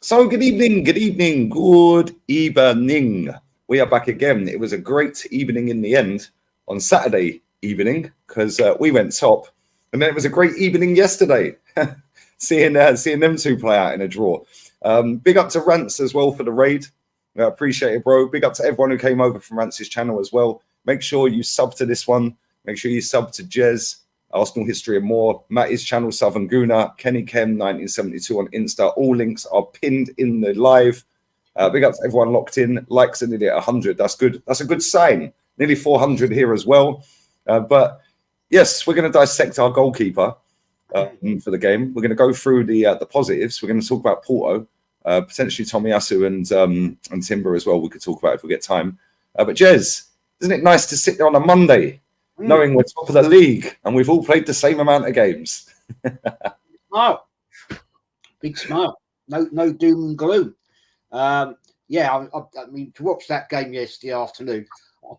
So good evening, good evening. We are back again. It was a great evening in the end on Saturday evening because we went top, and then it was a great evening yesterday, seeing them two play out in a draw. Big up to Rance as well for the raid. Appreciate it, bro. Big up to everyone who came over from Rance's channel as well. Make sure you sub to this one. Make sure you sub to Jez, Arsenal History and More, Matty's channel, Southern Guna, Kenny Kem 1972 on Insta. All links are pinned in the live. Big up to everyone locked in. Likes are nearly at 100. That's good. That's a good sign. Nearly 400 here as well. But yes, we're going to dissect our goalkeeper for the game. We're going to go through the positives. We're going to talk about Porto, potentially Tomiyasu and Timber as well. We could talk about if we get time. But Jez, isn't it nice to sit there on a Monday knowing we're top of the league and we've all played the same amount of games? Oh, big smile. No doom and gloom. I mean, to watch that game yesterday afternoon, I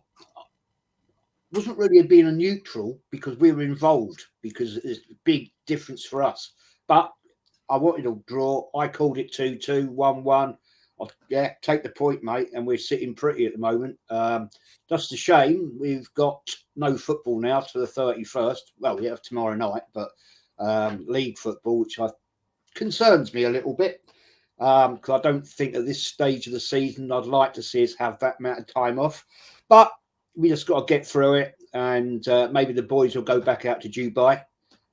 wasn't really being a neutral because we were involved, because it's a big difference for us. But I wanted a draw. I called it 2-2, 1-1. Yeah, take the point, mate. And we're sitting pretty at the moment. Just a shame we've got no football now to the 31st. Well, we have tomorrow night, but league football, which concerns me a little bit. Because I don't think at this stage of the season I'd like to see us have that amount of time off. But we just got to get through it, and maybe the boys will go back out to Dubai,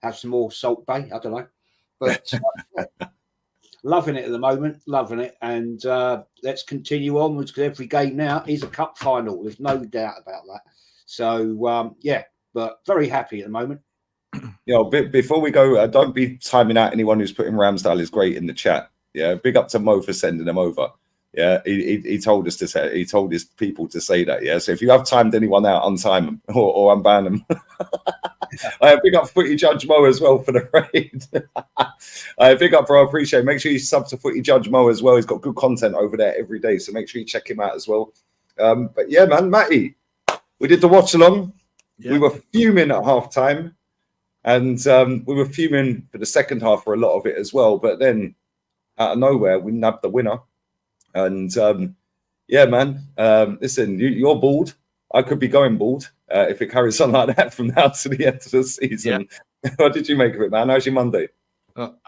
have some more Salt Bay. I don't know. But loving it at the moment, loving it. And let's continue onwards, because every game now is a cup final. There's no doubt about that. So, but very happy at the moment. Before we go, don't be timing out anyone who's putting Ramsdale is great in the chat. Yeah, big up to Mo for sending them over. Yeah, he told us to say, he told his people to say that. Yeah, so if you have timed anyone out, untime them or unban them. Big up Footy Judge Mo as well for the raid. Big up, bro. Appreciate it. Make sure you sub to Footy Judge Mo as well. He's got good content over there every day, so make sure you check him out as well. But yeah, man, Matty, we did the watch along. Yeah. We were fuming at half time, and we were fuming for the second half for a lot of it as well. But then out of nowhere, we nabbed the winner. And listen, you're bald. I could be going bald if it carries on like that from now to the end of the season. Yeah. What did you make of it, man? How's your Monday?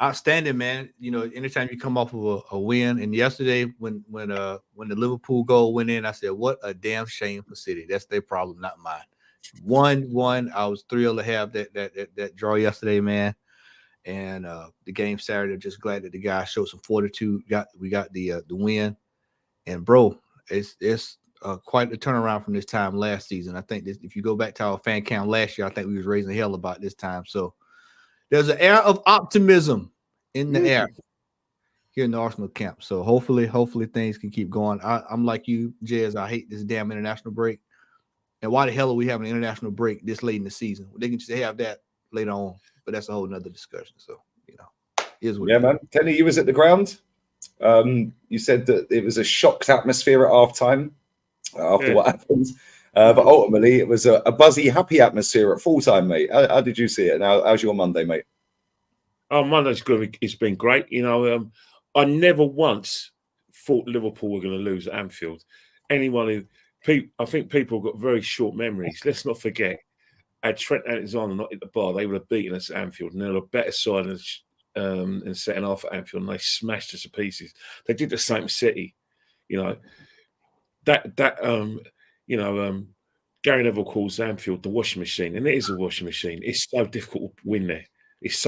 Outstanding, man. You know, anytime you come off of a win, and yesterday when the Liverpool goal went in, I said, "What a damn shame for City. That's their problem, not mine." 1-1. I was thrilled to have that draw yesterday, man. And the game Saturday, I'm just glad that the guys showed some fortitude. We got the win, and bro, it's quite a turnaround from this time last season. I think if you go back to our fan count last year, I think we was raising hell about this time. So there's an air of optimism in the air here in the Arsenal camp. So hopefully things can keep going. I'm like you, Jez. I hate this damn international break. And why the hell are we having an international break this late in the season? They can just have that later on. But that's a whole nother discussion. So, man. Kenny, you was at the ground. You said that it was a shocked atmosphere at halftime after what happened. But ultimately, it was a buzzy, happy atmosphere at full time, mate. How did you see it? And how's your Monday, mate? Oh, Monday's good. It's been great. I never once thought Liverpool were going to lose at Anfield. I think people have got very short memories. Let's not forget. Had Trent Alexander not hit the bar, they would have beaten us at Anfield, and they were a better side in setting off at Anfield, and they smashed us to pieces. They did the same City, Gary Neville calls Anfield the washing machine, and it is a washing machine. It's so difficult to win there. It's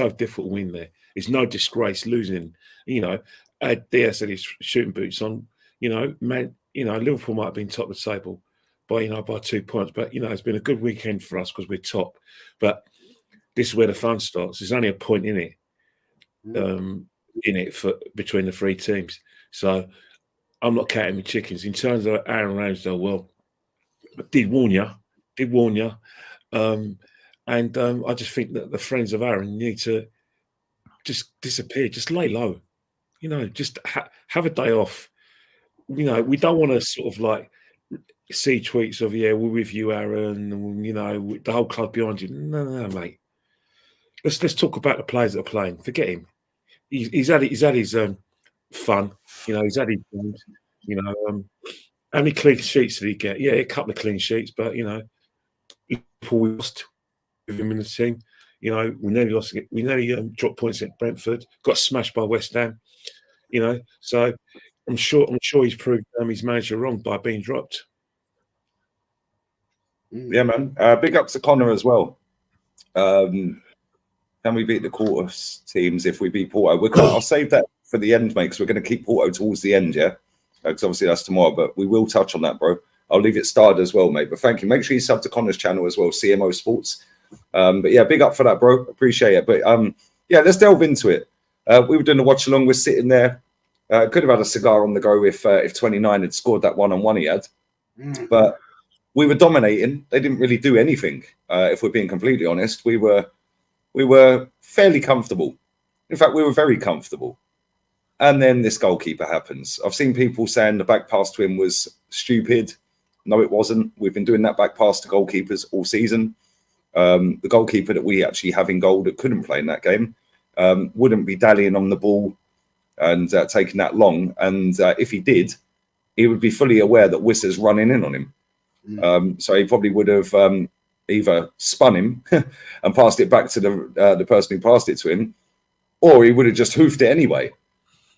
no disgrace losing. Diaz had his shooting boots on. Liverpool might have been top of the table by 2 points, but it's been a good weekend for us because we're top. But this is where the fun starts. There's only a point in it for between the three teams. So I'm not counting my chickens in terms of Aaron Ramsdale. Well, I did warn you, and I just think that the friends of Aaron need to just disappear, just lay low. Just have a day off. We don't want to sort of like see tweets of we're with you, Aaron, and the whole club behind you. No, mate. Let's talk about the players that are playing. Forget him. He's had his fun. You know, he's had his games. You know, how many clean sheets did he get? Yeah, a couple of clean sheets, but you know, we lost with him in the team. You know, we nearly lost. We nearly dropped points at Brentford. Got smashed by West Ham. You know, so I'm sure he's proved his manager wrong by being dropped. Yeah, man. Big ups to Connor as well. Can we beat the quarters teams if we beat Porto? I'll save that for the end, mate, because we're going to keep Porto towards the end, yeah? Because obviously that's tomorrow, but we will touch on that, bro. I'll leave it starred as well, mate. But thank you. Make sure you sub to Connor's channel as well, CMO Sports. But yeah, big up for that, bro. Appreciate it. But yeah, let's delve into it. We were doing a watch along. We're sitting there. Could have had a cigar on the go if 29 had scored that one-on-one he had. But we were dominating. They didn't really do anything. If we're being completely honest, we were fairly comfortable. In fact, we were very comfortable. And then this goalkeeper happens. I've seen people saying the back pass to him was stupid. No, it wasn't. We've been doing that back pass to goalkeepers all season. The goalkeeper that we actually have in goal that couldn't play in that game wouldn't be dallying on the ball and taking that long. And if he did, he would be fully aware that Wissa's running in on him. So he probably would have either spun him and passed it back to the person who passed it to him, or he would have just hoofed it anyway.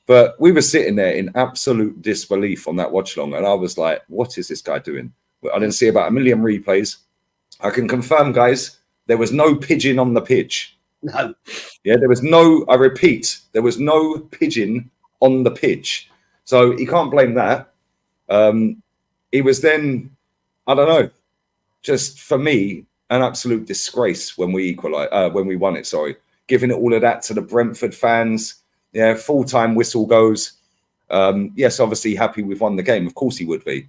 But we were sitting there in absolute disbelief on that watch along, and I was like, what is this guy doing? I didn't see about 1 million replays. I can confirm, guys, there was no pigeon on the pitch. No. Yeah, there was no, I repeat, there was no pigeon on the pitch. So you can't blame that. He was then, I don't know, just for me, an absolute disgrace when we won it, sorry. Giving it all of that to the Brentford fans. Yeah, full-time whistle goes. Yes, obviously happy we've won the game. Of course he would be.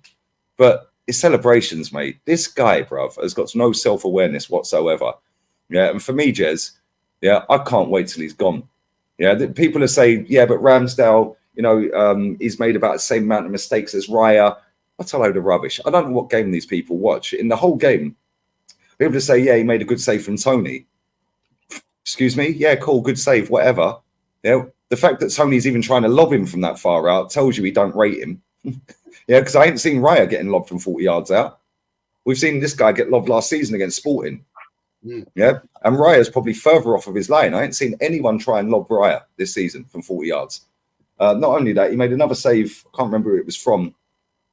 But his celebrations, mate. This guy, bruv, has got no self-awareness whatsoever. Yeah, and for me, Jez, yeah, I can't wait till he's gone. Yeah, people are saying, yeah, but Ramsdale, you know, he's made about the same amount of mistakes as Raya. That's a load of rubbish. I don't know what game these people watch. In the whole game, people just say, yeah, he made a good save from Tony. Excuse me? Yeah, cool, good save, whatever. Yeah, the fact that Tony's even trying to lob him from that far out tells you he don't rate him. Yeah, because I ain't seen Raya getting lobbed from 40 yards out. We've seen this guy get lobbed last season against Sporting. Yeah, and Raya's probably further off of his lane. I ain't seen anyone try and lob Raya this season from 40 yards. Not only that, he made another save. I can't remember who it was from,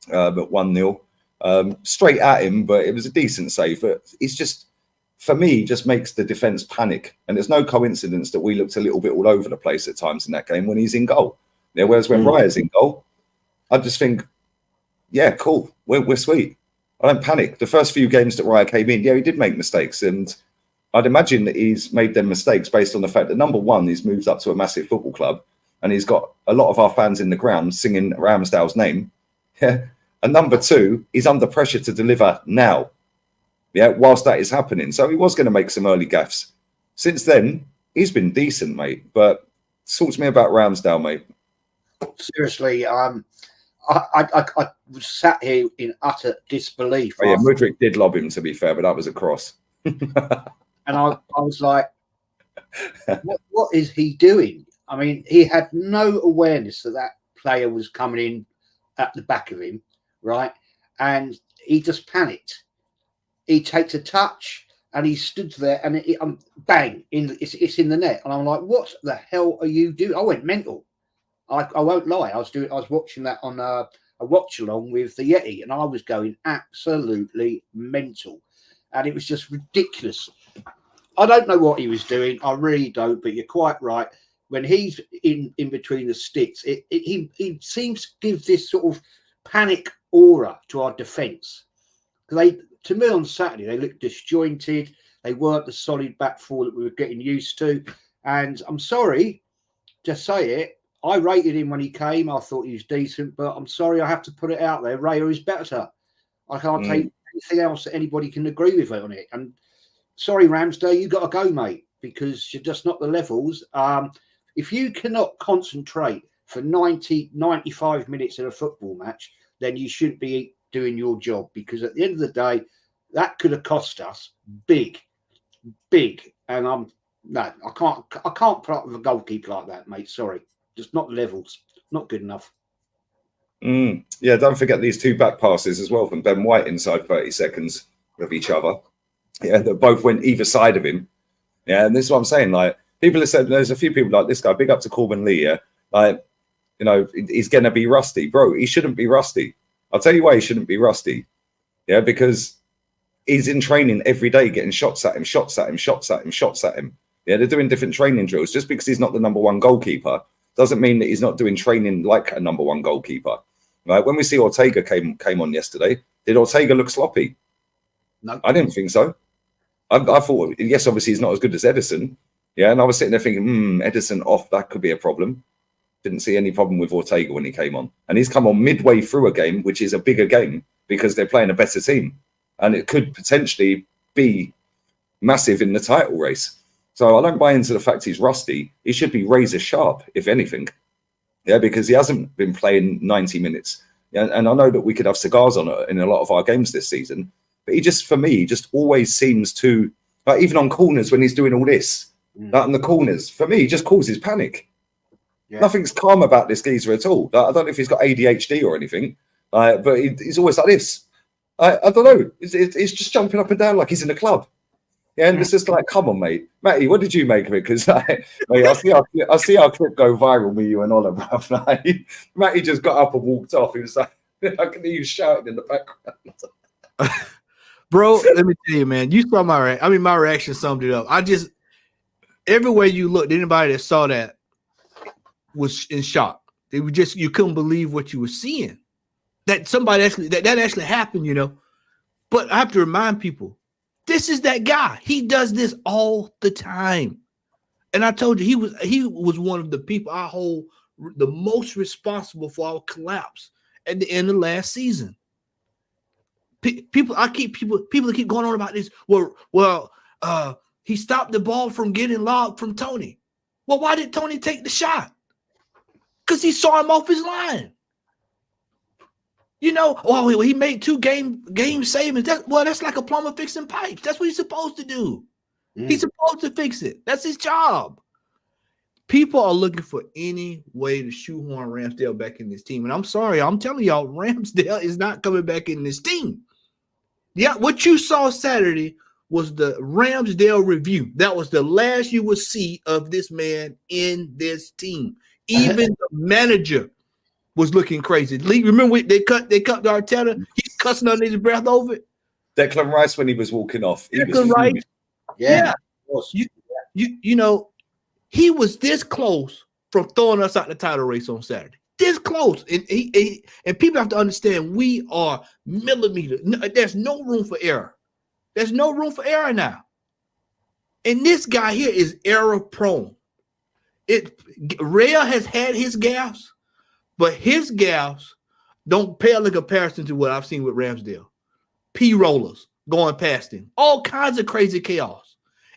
but 1-0. Straight at him, but it was a decent save. But it's just, for me, just makes the defence panic. And there's no coincidence that we looked a little bit all over the place at times in that game when he's in goal. Yeah, whereas when Raya's in goal, I just think, yeah, cool, we're sweet. I don't panic. The first few games that Raya came in, yeah, he did make mistakes. And I'd imagine that he's made them mistakes based on the fact that, number one, he's moved up to a massive football club and he's got a lot of our fans in the ground singing Ramsdale's name. Yeah. And number two, he's under pressure to deliver now. Yeah, whilst that is happening. So he was going to make some early gaffes. Since then, he's been decent, mate. But talk to me about Ramsdale, mate. Seriously, I was sat here in utter disbelief. Oh, yeah, Mudryk did lob him, to be fair, but that was a cross. And I was like, what is he doing? I mean, he had no awareness that player was coming in at the back of him, right? And he just panicked. He takes a touch and he stood there and bang, it's in the net. And I'm like, what the hell are you doing? I went mental. I won't lie. I was watching that on a watch along with the Yeti, and I was going absolutely mental. And it was just ridiculous. I don't know what he was doing. I really don't. But you're quite right. When he's in between the sticks, he seems to give this sort of panic aura to our defence. To me on Saturday, they looked disjointed. They weren't the solid back four that we were getting used to. And I'm sorry to say it, I rated him when he came. I thought he was decent, but I'm sorry, I have to put it out there. Raya is better. I can't take anything else that anybody can agree with on it. And sorry, Ramsdale, you got to go, mate, because you're just not the levels. If you cannot concentrate for 95 minutes in a football match, then you shouldn't be doing your job, because at the end of the day, that could have cost us big. And I can't put up with a goalkeeper like that, mate. Sorry, just not levels. Not good enough. Yeah, don't forget these 2 back passes as well from Ben White inside 30 seconds of each other. Yeah, that both went either side of him. Yeah, and this is what I'm saying. Like, people have said, there's a few people like this guy, big up to Corbin Lee. Yeah, like, you know, he's going to be rusty. Bro, he shouldn't be rusty. I'll tell you why he shouldn't be rusty. Yeah, because he's in training every day getting shots at him. Yeah, they're doing different training drills. Just because he's not the number 1 goalkeeper doesn't mean that he's not doing training like a number 1 goalkeeper. Right? When we see Ortega came on yesterday, did Ortega look sloppy? No. I didn't think so. I thought, yes, obviously he's not as good as Edison. Yeah, and I was sitting there thinking, Edison off, that could be a problem. Didn't see any problem with Ortega when he came on. And he's come on midway through a game, which is a bigger game because they're playing a better team. And it could potentially be massive in the title race. So I don't buy into the fact he's rusty. He should be razor sharp, if anything. Yeah, because he hasn't been playing 90 minutes. Yeah, and I know that we could have cigars on it in a lot of our games this season. But he just, for me, he just always seems to, like even on corners when he's doing all this, like in the corners, for me, he just causes panic. Yeah. Nothing's calm about this geezer at all. Like, I don't know if he's got ADHD or anything, but he's always like this. I don't know. He's just jumping up and down like he's in a club. Yeah, and it's just like, come on, mate. Matty, what did you make of it? Because I see our clip go viral with you and all that. Like, Matty just got up and walked off. He was like, I can hear you shouting in the background. Bro, let me tell you, man. You saw my reaction summed it up. Everywhere you looked, anybody that saw that was in shock. They were just, you couldn't believe what you were seeing. That somebody actually that actually happened, you know. But I have to remind people, this is that guy. He does this all the time. And I told you, he was one of the people I hold the most responsible for our collapse at the end of last season. People keep going on about this. He stopped the ball from getting lobbed from Tony. Well, why did Tony take the shot? Because he saw him off his line. You know, he made 2 game savings. That's like a plumber fixing pipes. That's what he's supposed to do. He's supposed to fix it. That's his job. People are looking for any way to shoehorn Ramsdale back in this team. And I'm sorry, I'm telling y'all, Ramsdale is not coming back in this team. Yeah, what you saw Saturday was the Ramsdale review. That was the last you would see of this man in this team. Even the manager was looking crazy. Remember they cut the Arteta? He's cussing under his breath over it. Declan Rice when he was walking off. Declan Rice. Yeah. You know, he was this close from throwing us out the title race on Saturday. This close. And people have to understand we are millimeters. There's no room for error. There's no room for error now. And this guy here is error prone. Rhea has had his gaffes, but his gaffes don't pale in comparison to what I've seen with Ramsdale. P-rollers going past him. All kinds of crazy chaos.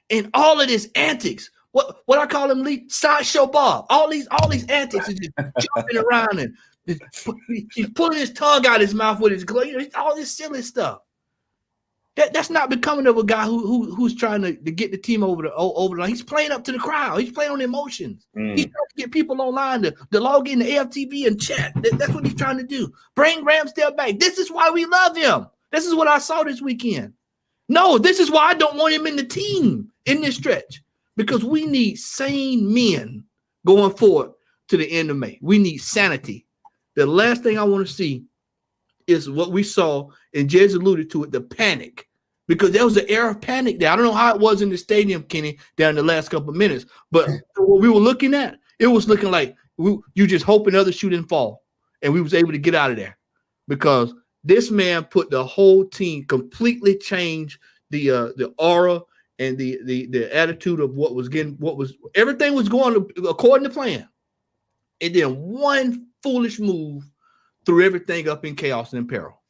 And all of this antics. What I call him, Lee? Sideshow Bob. All these antics is just jumping around and he's pulling his tongue out of his mouth with his glove. All this silly stuff. That's not becoming of a guy who's trying to get the team over the line. He's playing up to the crowd. He's playing on emotions. He's trying to get people online to log in to AFTV and chat. That's what he's trying to do. Bring Ramsdale back. This is why we love him. This is what I saw this weekend. No, this is why I don't want him in the team in this stretch. Because we need sane men going forward to the end of May. We need sanity. The last thing I want to see is what we saw, and Jez alluded to it, the panic. Because there was an air of panic there. I don't know how it was in the stadium, Kenny, down the last couple of minutes. But what we were looking at, it was looking like you just hoping others shouldn't fall. And we was able to get out of there. Because this man put the whole team, completely changed the aura and the attitude of everything was going according to plan. And then one foolish move threw everything up in chaos and in peril.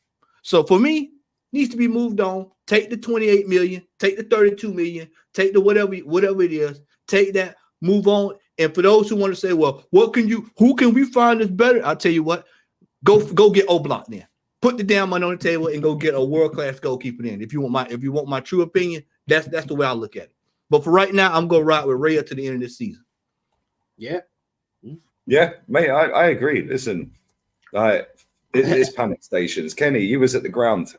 So for me, needs to be moved on. Take the 28 million, take the 32 million, take the whatever it is, take that, move on. And for those who want to say, well, who can we find is better? I'll tell you what, go get Oblak then. Put the damn money on the table and go get a world-class goalkeeper in. If you want my true opinion, that's the way I look at it. But for right now, I'm gonna ride with Rhea to the end of this season. Yeah. Yeah, mate, I agree. Listen, this panic stations. Kenny, you was at the ground.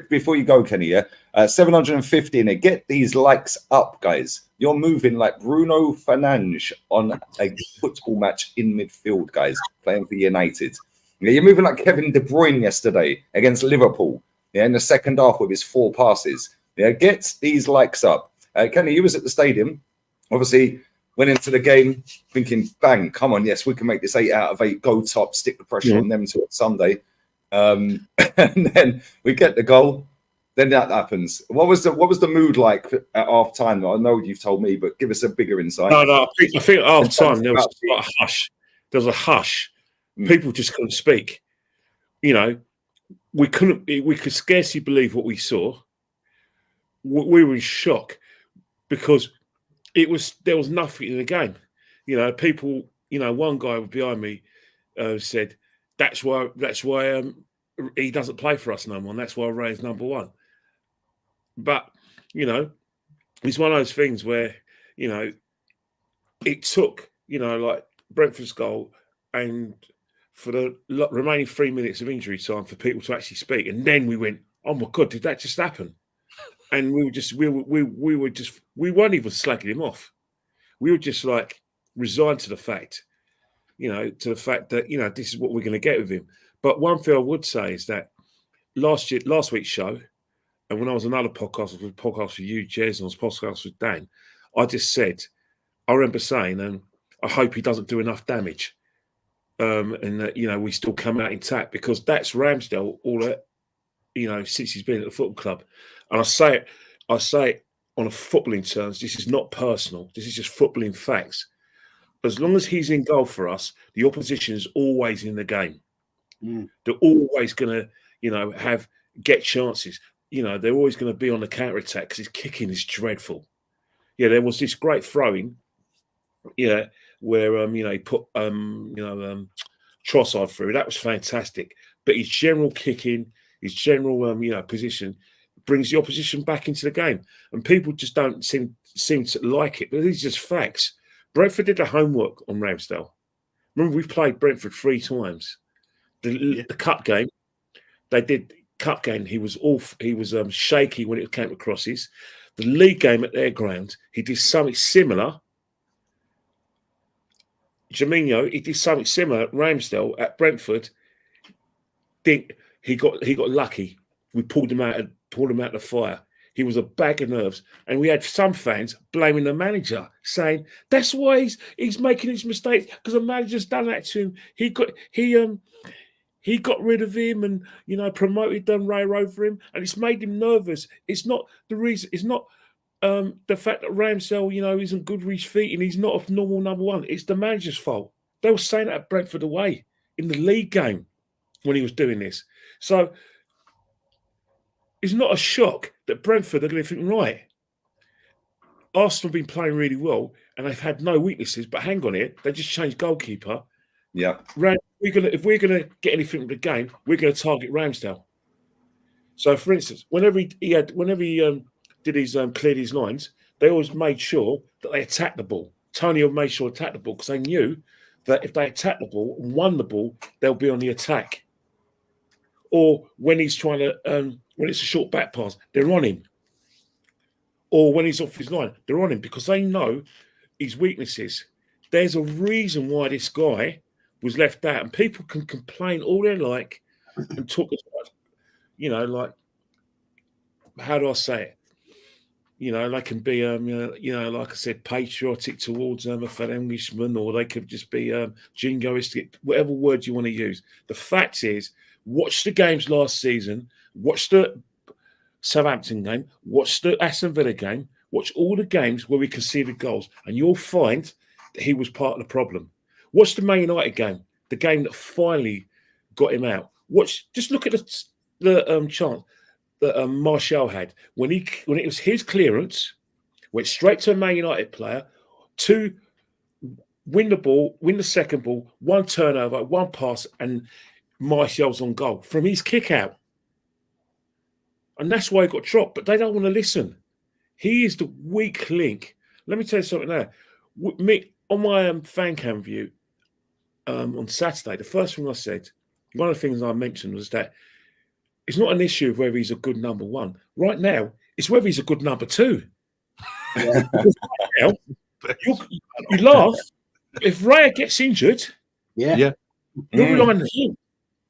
Before you go, Kenny, yeah, 750 in it. Get these likes up, guys. You're moving like Bruno Fernandes on a football match in midfield, guys, playing for United. Yeah, you're moving like Kevin De Bruyne yesterday against Liverpool. Yeah, in the second half with his 4 passes. Yeah, get these likes up. Kenny, you was at the stadium. Obviously, went into the game thinking, bang, come on, yes, we can make this 8 out of 8, go top, stick the pressure on them to Sunday. And then we get the goal. Then that happens. What was the mood like at half time? I know you've told me, but give us a bigger insight. No, I think at half time there was a hush. There was a hush. People just couldn't speak. You know, we could scarcely believe what we saw. We were in shock because there was nothing in the game. You know, people. You know, one guy behind me said that's why he doesn't play for us no more. And that's why Ray's number 1. But you know, it's one of those things where it took like Brentford's goal and for the remaining 3 minutes of injury time for people to actually speak, and then we went, oh my god, did that just happen? And we weren't even slagging him off. We were just like resigned to the fact, that this is what we're going to get with him. But one thing I would say is that last week's show, and when I was on another podcast, with you, Jez, and I was podcast with Dan, I just said, I remember saying, I hope he doesn't do enough damage, and that we still come out intact, because that's Ramsdale all that since he's been at the football club. And I say it on a footballing terms. This is not personal. This is just footballing facts. As long as he's in goal for us, the opposition is always in the game. They're always going to, get chances. They're always going to be on the counter attack because his kicking is dreadful. Yeah, there was this great throwing, where he put Trossard through. That was fantastic. But his general kicking, his general position brings the opposition back into the game, and people just don't seem to like it. But these are just facts. Brentford did the homework on Ramsdale. Remember, we've played Brentford 3 times. The cup game, they did cup game. He was shaky when it came to crosses. The league game at their ground, he did something similar. Jaminho, he did something similar at Ramsdale at Brentford. He got lucky. We pulled him out of the fire. He was a bag of nerves, and we had some fans blaming the manager, saying that's why he's making his mistakes, because the manager's done that to him. He got rid of him and promoted Ray over him, and it's made him nervous. It's not the reason. It's not the fact that Ramsdale isn't good with his feet and he's not a normal number 1. It's the manager's fault. They were saying that at Brentford away in the league game when he was doing this. So it's not a shock that Brentford are going to think, right, Arsenal have been playing really well and they've had no weaknesses, but hang on here, they just changed goalkeeper. Yeah. If we're gonna get anything from the game, we're going to target Ramsdale. So, for instance, whenever he did his cleared his lines, they always made sure that they attacked the ball. Tony made sure to attack the ball because they knew that if they attack the ball and won the ball, they'll be on the attack. Or when he's trying to, when it's a short back pass, they're on him. Or when he's off his line, they're on him because they know his weaknesses. There's a reason why this guy was left out, and people can complain all they like and talk about, like, how do I say it? They can be, like I said, patriotic towards a fellow Englishman, or they could just be jingoistic, whatever word you want to use. The fact is, watch the games last season, watch the Southampton game, watch the Aston Villa game, watch all the games where we conceded goals, and you'll find that he was part of the problem. Watch the Man United game, the game that finally got him out. Just look at the chance that Martial had when it was his clearance, went straight to a Man United player, to win the ball, win the second ball, 1 turnover, 1 pass, and Martial's on goal from his kick out. And that's why he got dropped, but they don't want to listen. He is the weak link. Let me tell you something now. Me, on my fan cam view, on Saturday, the first thing I said, one of the things I mentioned was that it's not an issue of whether he's a good number one. Right now, it's whether he's a good number two. Yeah. Because right now, you laugh. If Raya gets injured, Yeah. you're relying on him.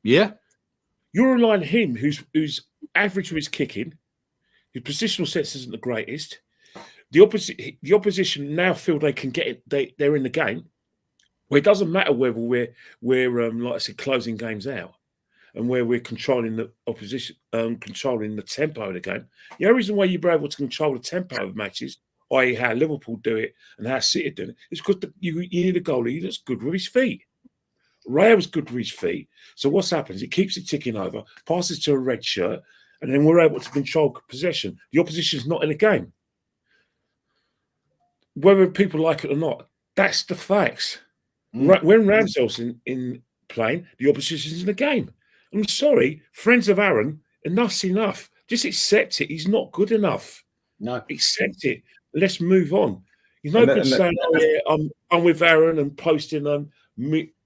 Yeah. You're relying on him, who's average with his kicking. His positional sense isn't the greatest. The opposition now feel they can get it. They're in the game. Well, it doesn't matter whether we're like I said, closing games out, and where we're controlling the opposition, controlling the tempo of the game. The only reason why you're able to control the tempo of matches, i.e., how Liverpool do it and how City do it, is because you need a goalie that's good with his feet. Raya was good with his feet. So what's happened? It keeps it ticking over, passes to a red shirt, and then we're able to control possession. The opposition's not in the game. Whether people like it or not, that's the facts. Right, when Ramsdale's in playing, the opposition's in the game. I'm sorry, friends of Aaron, enough's enough. Just accept it. He's not good enough. No. Accept it. Let's move on. He's no good saying, "Oh yeah, I'm with Aaron," and posting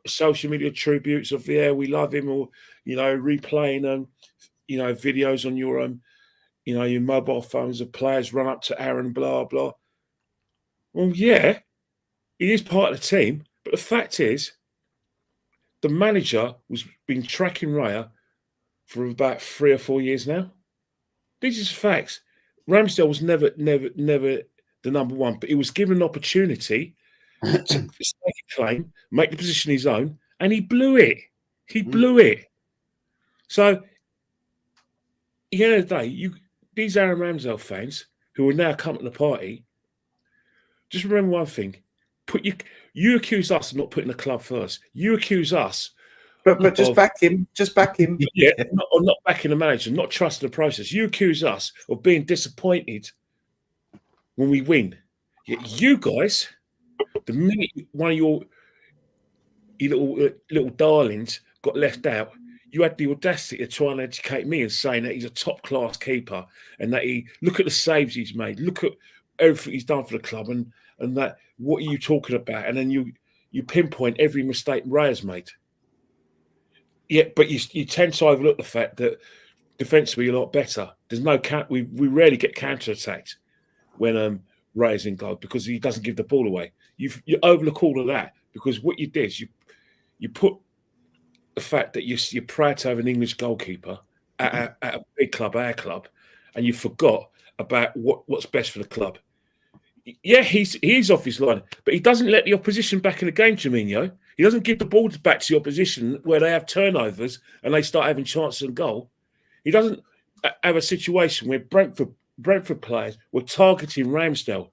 social media tributes of we love him, or replaying videos on your your mobile phones of players run up to Aaron, blah blah. Well, yeah, he is part of the team. But the fact is, the manager has been tracking Raya for about 3 or 4 years now. These are facts. Ramsdale was never the number one, but he was given an opportunity to stake a claim, make the position his own, and he blew it. He blew it. So, at the end of the day, these Aaron Ramsdale fans who are now coming to the party, just remember one thing. You accuse us of not putting the club first. You accuse us, but just back him. Just back him. Yeah, not backing the manager, not trusting the process. You accuse us of being disappointed when we win. Yet you guys, the minute one of your little darlings got left out, you had the audacity to try and educate me and saying that he's a top class keeper and that look at the saves he's made, look at everything he's done for the club, and that what are you talking about? And then you pinpoint every mistake Raya's made. Yeah, but you tend to overlook the fact that defensively a lot better. There's no we rarely get counter-attacked when Raya's in goal because he doesn't give the ball away. You overlook all of that because what you did is you put the fact that you're proud to have an English goalkeeper at a big club, our club, and you forgot about what's best for the club. Yeah, he's off his line, but he doesn't let the opposition back in the game, Firmino. He doesn't give the ball back to the opposition where they have turnovers and they start having chances of goal. He doesn't have a situation where Brentford players were targeting Ramsdale.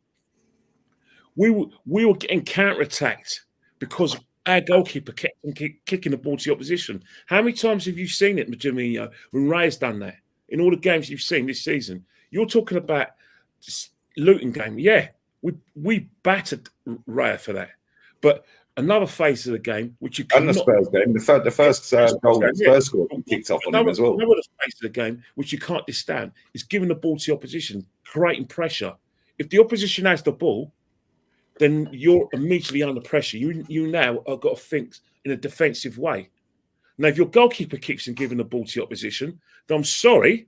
We were getting counter-attacked because our goalkeeper kept kicking the ball to the opposition. How many times have you seen it, Firmino, when Ray's done that? In all the games you've seen this season. You're talking about Luton game. Yeah, we battered Raya for that. But another phase of the game, which you cannot... And the Spurs game, the first goal that Spurs scored kicked off on him as well. Another phase of the game, which you can't disstand, is giving the ball to the opposition, creating pressure. If the opposition has the ball, then you're immediately under pressure. You now have got to think in a defensive way. Now, if your goalkeeper keeps on giving the ball to the opposition, then I'm sorry,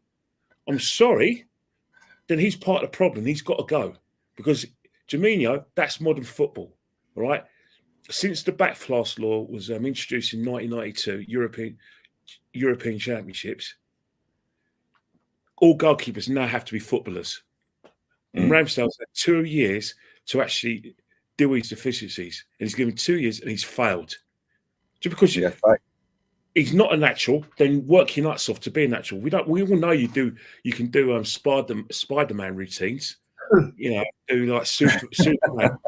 then he's part of the problem. He's got to go. Because, Firmino, that's modern football, all right? Since the backflash law was introduced in 1992, European Championships, all goalkeepers now have to be footballers. And Ramsdale's had 2 years to actually deal with his deficiencies. And he's given 2 years and he's failed. Just because he's not a natural, then work your nuts off to be a natural. We all know you can do Spider-Man routines. Do like Superman.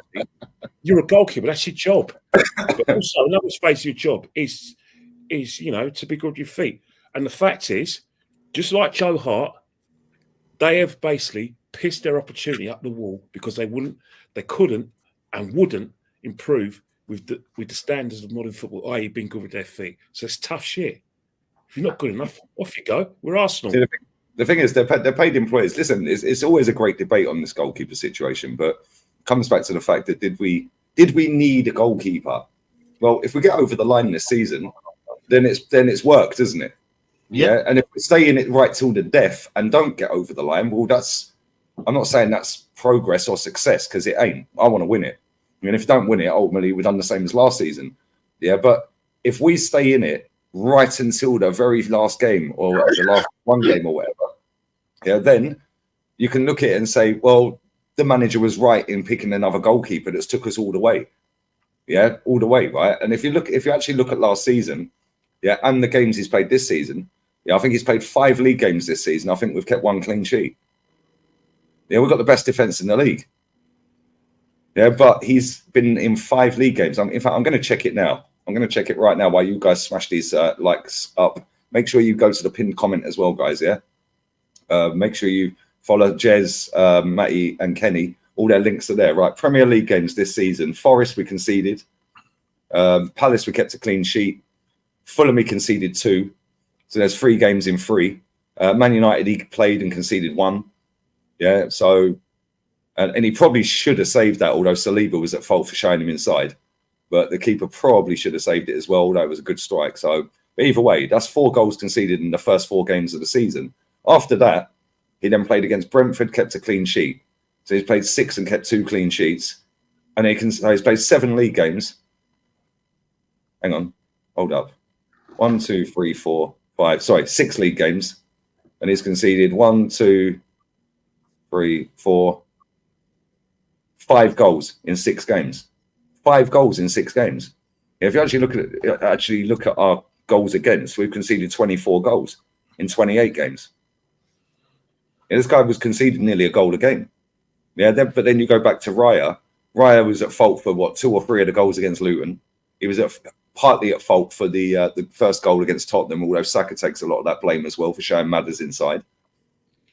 You're a goalkeeper, that's your job. But also another space of your job is to be good with your feet. And the fact is, just like Joe Hart, they have basically pissed their opportunity up the wall because they couldn't and wouldn't improve with the standards of modern football, i.e. being good with their feet. So it's tough shit. If you're not good enough, off you go. We're Arsenal. See, the thing is, they're paid employees. Listen, it's always a great debate on this goalkeeper situation, but it comes back to the fact that did we need a goalkeeper? well, if we get over the line this season, then it's worked, isn't it? Yeah. And if we stay in it right till the death and don't get over the line, well, I'm not saying that's progress or success, because it ain't. I want to win it. I mean, if you don't win it, ultimately we've done the same as last season. Yeah, but if we stay in it right until the very last game or the last one game or whatever, yeah, then you can look at it and say, well, the manager was right in picking another goalkeeper that's took us all the way. Yeah, all the way, right? And if you actually look at last season, yeah, and the games he's played this season, yeah, I think he's played 5 league games this season. I think we've kept 1 clean sheet. Yeah, we've got the best defense in the league. Yeah, but he's been in 5 league games. In fact, I'm going to check it now. I'm going to check it right now while you guys smash these likes up. Make sure you go to the pinned comment as well, guys, yeah? Make sure you follow Jez, Matty, and Kenny. All their links are there, right? Premier League games this season. Forest, we conceded. Palace, we kept a clean sheet. Fulham, we conceded 2. So there's 3 games in 3. Man United, he played and conceded 1. Yeah, so... And he probably should have saved that, although Saliba was at fault for showing him inside. But the keeper probably should have saved it as well, although it was a good strike. So either way, that's 4 goals conceded in the first 4 games of the season. After that, he then played against Brentford, kept a clean sheet. So he's played 6 and kept 2 clean sheets. And he's played 7 league games. Hang on, hold up. 1, 2, 3, 4, 5. Sorry, 6 league games. And he's conceded 1, 2, 3, 4, 5 goals in 6 games. 5 goals in 6 games. If you actually look at our goals against, we've conceded 24 goals in 28 games. And this guy was conceding nearly a goal a game. Yeah, but then you go back to Raya. Raya was at fault for 2 or 3 of the goals against Luton. He was partly at fault for the first goal against Tottenham, although Saka takes a lot of that blame as well for showing Madders inside.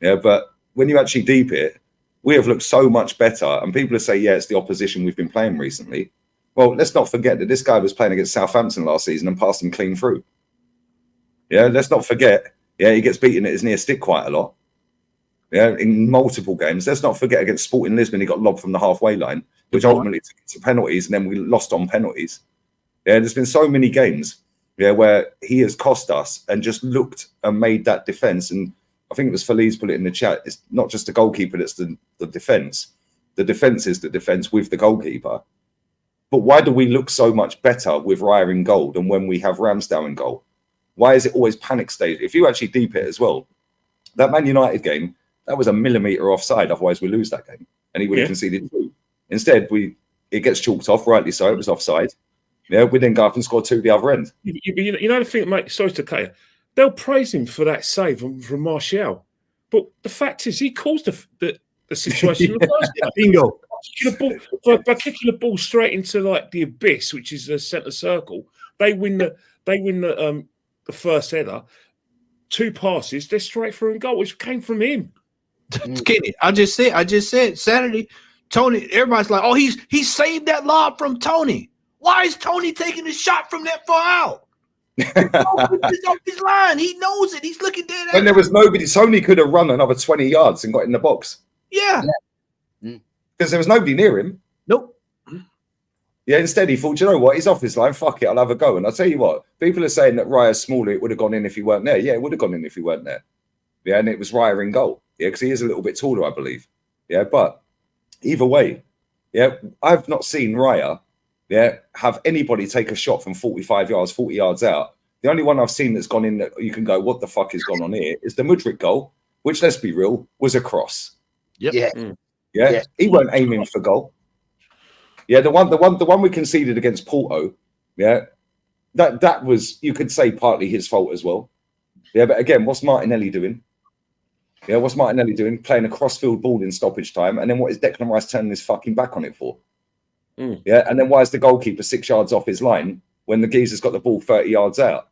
Yeah, but when you actually deep it, we have looked so much better. And people say, yeah, it's the opposition we've been playing recently. Well, let's not forget that this guy was playing against Southampton last season and passed him clean through. Yeah, let's not forget. Yeah, he gets beaten at his near stick quite a lot. Yeah, in multiple games. Let's not forget against Sporting Lisbon, he got lobbed from the halfway line, which ultimately took it to penalties, and then we lost on penalties. Yeah, there's been so many games, yeah, where he has cost us and just looked and made that defence. And I think it was Feliz put it in the chat. It's not just the goalkeeper, it's the defence. The defence is the defence with the goalkeeper. But why do we look so much better with Raya in goal than when we have Ramsdale in goal? Why is it always panic stage? If you actually deep it as well, that Man United game, that was a millimetre offside. Otherwise, we lose that game. And he would have conceded 2. Instead, it gets chalked off, rightly so. It was offside. Yeah, we then go up and score 2 the other end. You know the thing, mate, sorry to cut you. They'll praise him for that save from Martial. But the fact is, he caused the situation in the first place. Bingo. By kicking the ball straight into like the abyss, which is the centre circle, they win the first header. 2 passes, they're straight through and goal, which came from him. Kenny, I just said Saturday, Tony, everybody's like, oh, he saved that lob from Tony. Why is Tony taking a shot from that far out? It's off his line. He knows it. He's looking dead at when there was nobody, Tony could have run another 20 yards and got in the box. Yeah. Because there was nobody near him. Nope. Yeah, instead he thought, you know what, he's off his line, fuck it, I'll have a go. And I'll tell you what, people are saying that Raya's smaller, it would have gone in if he weren't there. Yeah, it would have gone in if he weren't there. Yeah, and it was Raya in goal. Yeah, because he is a little bit taller, I believe. Yeah, but either way, yeah, I've not seen Raya, yeah, have anybody take a shot from 45 yards, 40 yards out. The only one I've seen that's gone in that you can go, what the fuck has gone on here, is the Mudryk goal, which, let's be real, was a cross. Yep. Yeah. Yeah, he weren't aiming for goal. Yeah, the one we conceded against Porto, yeah, that was, you could say, partly his fault as well. Yeah, but again, what's Martinelli doing? Yeah, what's Martinelli doing? Playing a cross-field ball in stoppage time, and then what is Declan Rice turning his fucking back on it for? Yeah, and then why is the goalkeeper 6 yards off his line when the geezer's got the ball 30 yards out?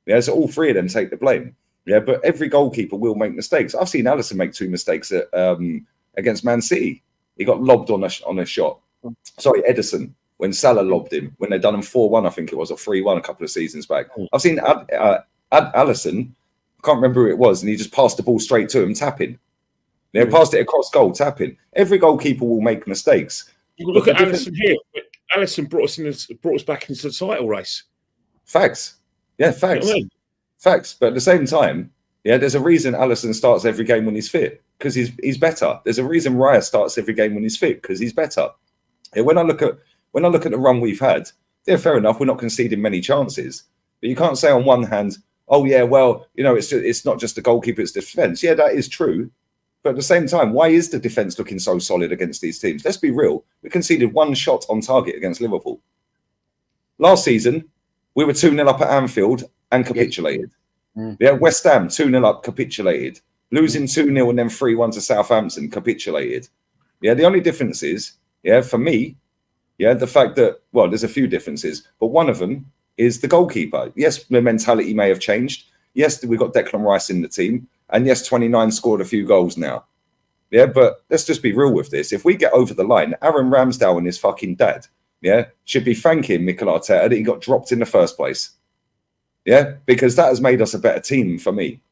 Yeah, so all 3 of them take the blame. Yeah, but every goalkeeper will make mistakes. I've seen Alisson make 2 mistakes against Man City. He got lobbed on a shot. Sorry, Edison, when Salah lobbed him, when they'd done him 4-1, I think it was, or 3-1 a couple of seasons back. I've seen Alisson, I can't remember who it was, and he just passed the ball straight to him, tapping. Passed it across goal, tapping. Every goalkeeper will make mistakes. You can look at Alisson here. Alisson brought us back into the title race. Facts. Yeah, facts. You know what I mean? Facts. But at the same time, yeah, there's a reason Alisson starts every game when he's fit, because he's better. There's a reason Raya starts every game when he's fit, because he's better. Yeah, when I look at the run we've had, yeah, fair enough, we're not conceding many chances. But you can't say on one hand, oh yeah, well, you know, it's not just the goalkeeper, it's the defence. Yeah, that is true. But at the same time, why is the defence looking so solid against these teams? Let's be real. We conceded one shot on target against Liverpool. Last season, we were 2-0 up at Anfield and capitulated. Yeah, West Ham, 2-0 up, capitulated. Losing 2-0 and then 3-1 to Southampton, capitulated. Yeah, the only difference is, yeah, for me, yeah, the fact that, well, there's a few differences, but one of them is the goalkeeper. Yes, the mentality may have changed. Yes, we've got Declan Rice in the team. And yes, 29 scored a few goals now. Yeah, but let's just be real with this. If we get over the line, Aaron Ramsdale and his fucking dad, yeah, should be thanking Mikel Arteta that he got dropped in the first place. Yeah, because that has made us a better team for me.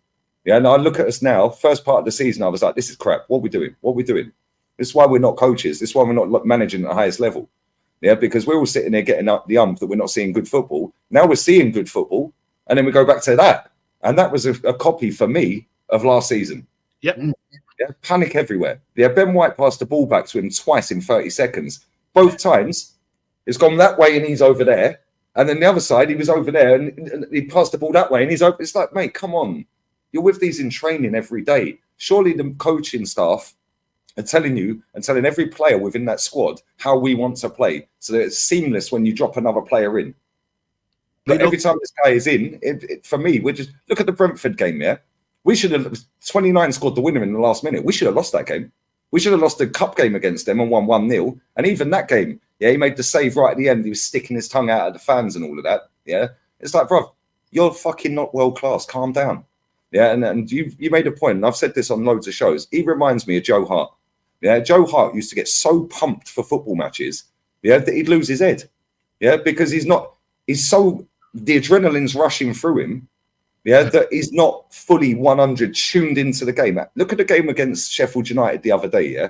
Yeah, and I look at us now, first part of the season, I was like, this is crap. What are we doing? What are we doing? This is why we're not coaches. This is why we're not managing at the highest level. Yeah, because we're all sitting there getting up the that we're not seeing good football. Now we're seeing good football, and then we go back to that. And that was a copy for me of last season. Yep. Yeah, panic everywhere. Yeah, Ben White passed the ball back to him twice in 30 seconds. Both times, it's gone that way and he's over there. And then the other side, he was over there and he passed the ball that way and he's over. It's like, mate, come on. You're with these in training every day. Surely the coaching staff are telling you and telling every player within that squad how we want to play so that it's seamless when you drop another player in. But every time this guy is in, for me, we just look at the Brentford game, yeah? We should have 29 scored the winner in the last minute. We should have lost that game. We should have lost the cup game against them and won 1-0. And even that game, yeah, he made the save right at the end. He was sticking his tongue out at the fans and all of that. Yeah. It's like, bro, you're fucking not world class. Calm down. Yeah. And you made a point, and I've said this on loads of shows. He reminds me of Joe Hart. Yeah. Joe Hart used to get so pumped for football matches, yeah, that he'd lose his head. Yeah. Because the adrenaline's rushing through him. Yeah, that he's not fully 100 tuned into the game. Look at the game against Sheffield United the other day, yeah?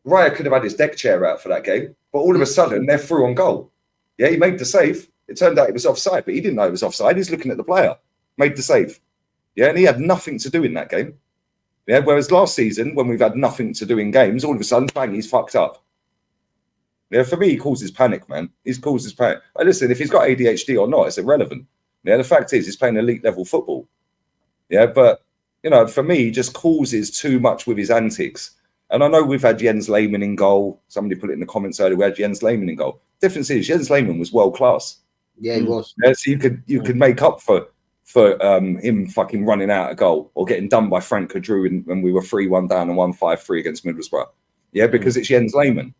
Raya could have had his deck chair out for that game, but all of a sudden, they're through on goal. Yeah, he made the save. It turned out it was offside, but he didn't know it was offside. He's looking at the player. Made the save. Yeah, and he had nothing to do in that game. Yeah, whereas last season, when we've had nothing to do in games, all of a sudden, bang, he's fucked up. Yeah, for me, he causes panic, man. He causes panic. Listen, if he's got ADHD or not, it's irrelevant. Yeah, the fact is, he's playing elite level football. Yeah, but, you know, for me, he just causes too much with his antics. And I know we've had Jens Lehmann in goal. Somebody put it in the comments earlier, we had Jens Lehmann in goal. Difference is, Jens Lehmann was world class. Yeah, he was. Yeah, so you could make up for him fucking running out a goal or getting done by Frank Kadru when we were 3-1 down and 1-5-3 against Middlesbrough. Yeah, because it's Jens Lehmann.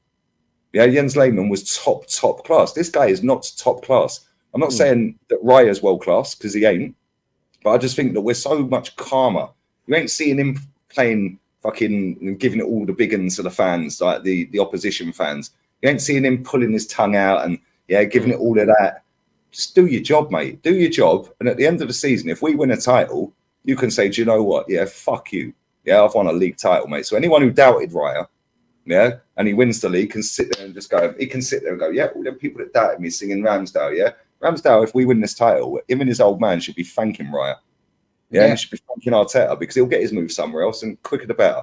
Yeah, Jens Lehmann was top class. This guy is not top class. I'm not saying that Raya's world class, because he ain't, but I just think that we're so much calmer. You ain't seeing him playing fucking giving it all the big uns to the fans, like the opposition fans. You ain't seeing him pulling his tongue out and giving it all of that. Just do your job, mate. Do your job. And at the end of the season, if we win a title, you can say, do you know what? Yeah, fuck you. Yeah, I've won a league title, mate. So anyone who doubted Raya, yeah, and he wins the league can sit there and just go, he can sit there and go, yeah, all them people that doubted me singing Ramsdale, yeah. Ramsdale, if we win this title, him and his old man should be thanking Raya. Yeah, and he should be thanking Arteta because he'll get his move somewhere else and quicker the better.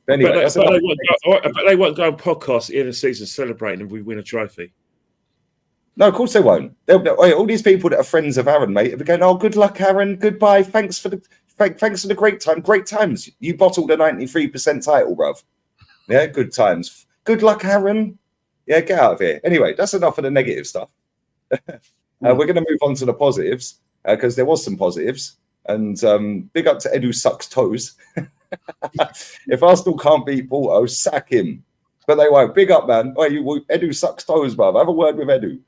But anyway, but they won't go on podcasts at the end of the season celebrating if we win a trophy. No, of course they won't. All these people that are friends of Aaron, mate, will be going, oh, good luck, Aaron. Goodbye. Thanks for the great time. Great times. You bottled a 93% title, bruv. Yeah, good times. Good luck, Aaron. Yeah, get out of here. Anyway, that's enough of the negative stuff. We're going to move on to the positives because there was some positives. And big up to Edu sucks toes. If Arsenal can't beat Porto, sack him. But they won't. Big up, man. Oh, Edu sucks toes, bruv. Have a word with Edu.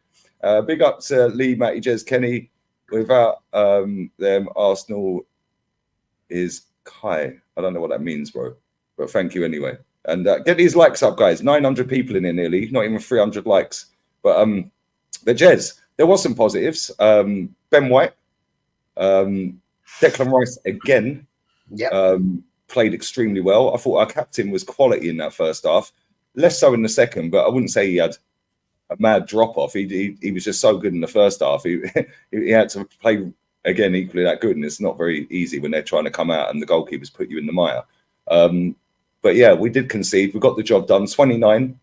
Big up to Lee, Matty, Jez, Kenny. Without them, Arsenal is Kai. I don't know what that means, bro. But thank you anyway. And get these likes up, guys. 900 people in here nearly. Not even 300 likes. But Jez, there was some positives. Ben White, Declan Rice again, played extremely well. I thought our captain was quality in that first half. Less so in the second, but I wouldn't say he had mad drop off. He was just so good in the first half. He had to play again equally that good, and it's not very easy when they're trying to come out and the goalkeepers put you in the mire. But yeah, we did concede. We got the job done. 29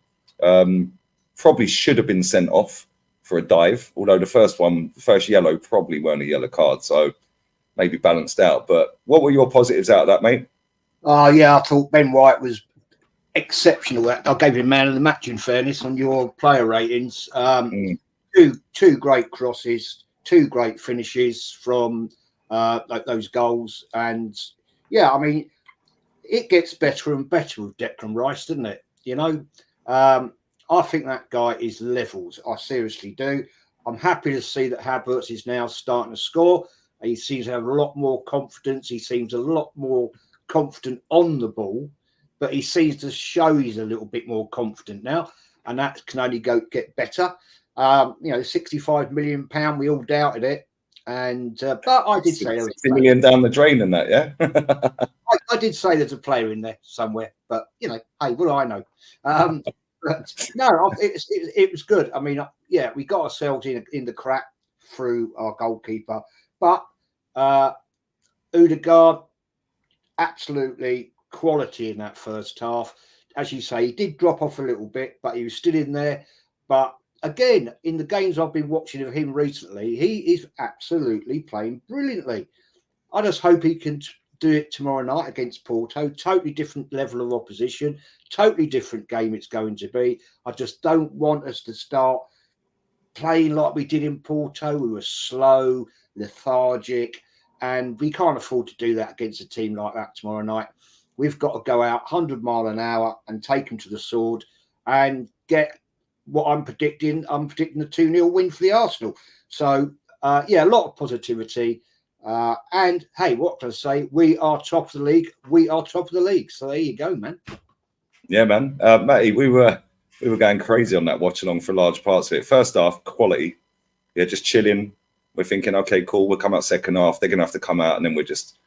probably should have been sent off for a dive, although the first yellow probably weren't a yellow card, so maybe balanced out. But what were your positives out of that, mate? Oh yeah, I thought Ben White was exceptional. I gave him man of the match in fairness on your player ratings. Two great crosses, two great finishes from like those goals, and yeah, I mean, it gets better and better with Declan Rice, doesn't it? You know, I think that guy is levels. I seriously do. I'm happy to see that Havertz is now starting to score. He seems to have a lot more confidence. He seems a lot more confident on the ball, but he seems to show he's a little bit more confident now, and that can only get better. You know, £65 million, we all doubted it, and but I did say there was $60 million down the drain in that, yeah. I did say there's a player in there somewhere, but you know, hey, what do I know? But no, it was good. I mean, yeah, we got ourselves in the crap through our goalkeeper, but Odegaard, absolutely quality in that first half. As you say, he did drop off a little bit, but he was still in there. But again, in the games I've been watching of him recently, he is absolutely playing brilliantly. I just hope he can do it tomorrow night against Porto. Totally different level of opposition, totally different game it's going to be. I just don't want us to start playing like we did in Porto. We were slow, lethargic, and we can't afford to do that against a team like that tomorrow night. We've got to go out 100 mile an hour and take them to the sword and get what I'm predicting. I'm predicting a 2-0 win for the Arsenal. So, yeah, a lot of positivity. And hey, what can I say? We are top of the league. We are top of the league. So there you go, man. Yeah, man. Matty, we were going crazy on that watch along for large parts of it. First half, quality. Yeah, just chilling. We're thinking, okay, cool. We'll come out second half. They're gonna have to come out, and then we're just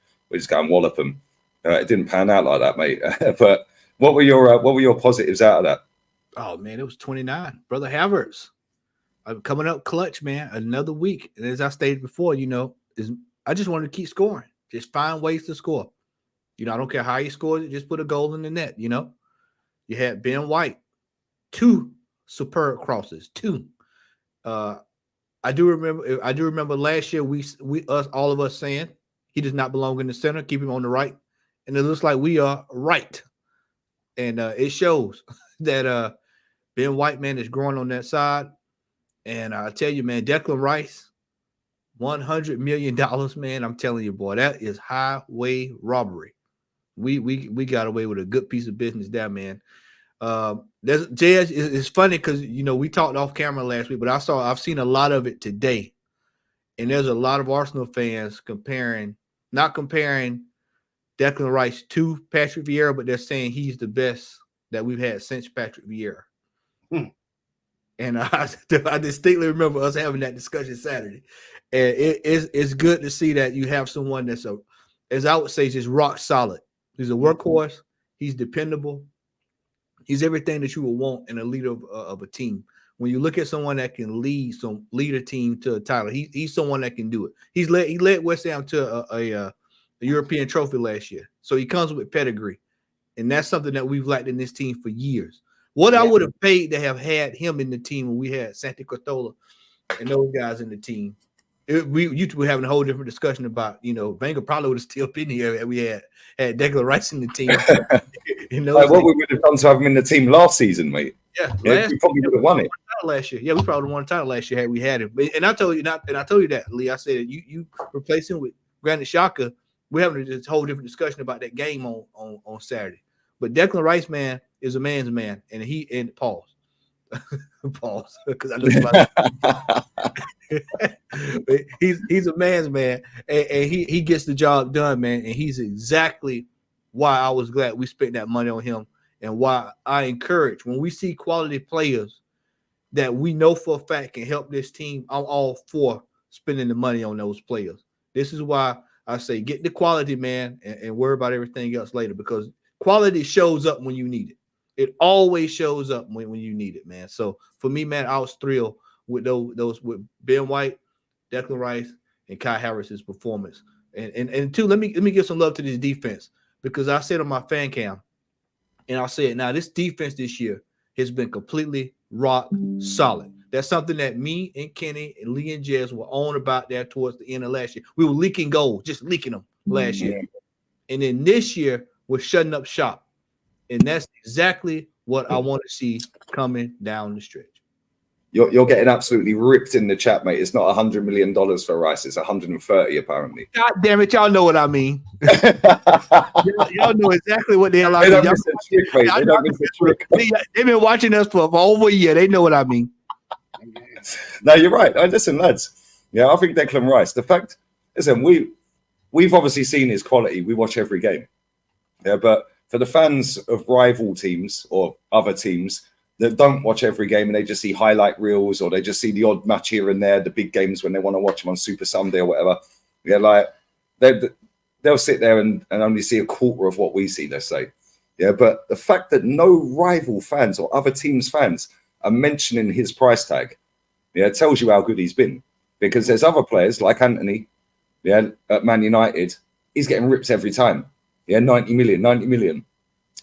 go and wallop them. It didn't pan out like that, mate. But what were your positives out of that? Oh man, it was 29, brother Havertz. I'm coming up clutch, man. Another week, and as I stated before, you know, I just wanted to keep scoring. Just find ways to score. You know, I don't care how you scored it. Just put a goal in the net. You know, you had Ben White, 2 superb crosses, 2. I do remember last year all of us saying he does not belong in the center. Keep him on the right, and it looks like we are right, and it shows that Ben White, man, is growing on that side. And I tell you, man, Declan Rice, $100 million, man. I'm telling you, boy, that is highway robbery. We got away with a good piece of business there, man. It's funny because you know we talked off camera last week, but I've seen a lot of it today, and there's a lot of Arsenal fans not comparing Declan Rice to Patrick Vieira, but they're saying he's the best that we've had since Patrick Vieira. And I distinctly remember us having that discussion Saturday, and it's good to see that you have someone that's as I would say, just rock solid. He's a workhorse. He's dependable. He's everything that you would want in a leader of a team. When you look at someone that can lead a team to a title, he's someone that can do it. He led West Ham to a European trophy last year, so he comes with pedigree, and that's something that we've lacked in this team for years. What I would have paid to have had him in the team when we had Santi Cazorla and those guys in the team, you two were having a whole different discussion about, you know, Wenger probably would have still been here if we had Declan Rice in the team. What we would have done to have him in the team last season, mate. Yeah, we probably would have won it last year. Yeah, we probably won a title last year had we had him. And I told you that, Lee. I said you replace him with Granit Xhaka. We're having this whole different discussion about that game on Saturday. But Declan Rice, man, is a man's man, and pause, because I know he's a man's man, and he gets the job done, man, and he's exactly why I was glad we spent that money on him, and why I encourage when we see quality players that we know for a fact can help this team. I'm all for spending the money on those players. This is why I say get the quality, man, and worry about everything else later, because quality shows up when you need it. It always shows up when you need it, man. So for me, man, I was thrilled with those with Ben White, Declan Rice, and Kai Harris's performance. And two, let me give some love to this defense, because I said on my fan cam, and I'll say it now, this defense this year has been completely rock solid. That's something that me and Kenny and Lee and Jez were on about that towards the end of last year. We were leaking goals, just leaking them last year. And then this year, we're shutting up shop. And that's exactly what I want to see coming down the stretch. You're getting absolutely ripped in the chat, mate. It's not $100 million for Rice. It's 130 apparently. God damn it, y'all know what I mean. y'all know exactly what the hell I mean. They don't miss a trick, mate. They don't miss a trick. They've been watching us for over a year. They know what I mean. No, you're right. Listen, lads. Yeah, I think Declan Rice. The fact, listen, we've obviously seen his quality. We watch every game. Yeah, but for the fans of rival teams or other teams that don't watch every game and they just see highlight reels or they just see the odd match here and there, the big games when they want to watch them on Super Sunday or whatever, yeah, like they'll sit there and only see a quarter of what we see, let's say. Yeah, but the fact that no rival fans or other teams' fans are mentioning his price tag, yeah, it tells you how good he's been. Because there's other players like Anthony, yeah, at Man United, he's getting ripped every time. Yeah, 90 million. You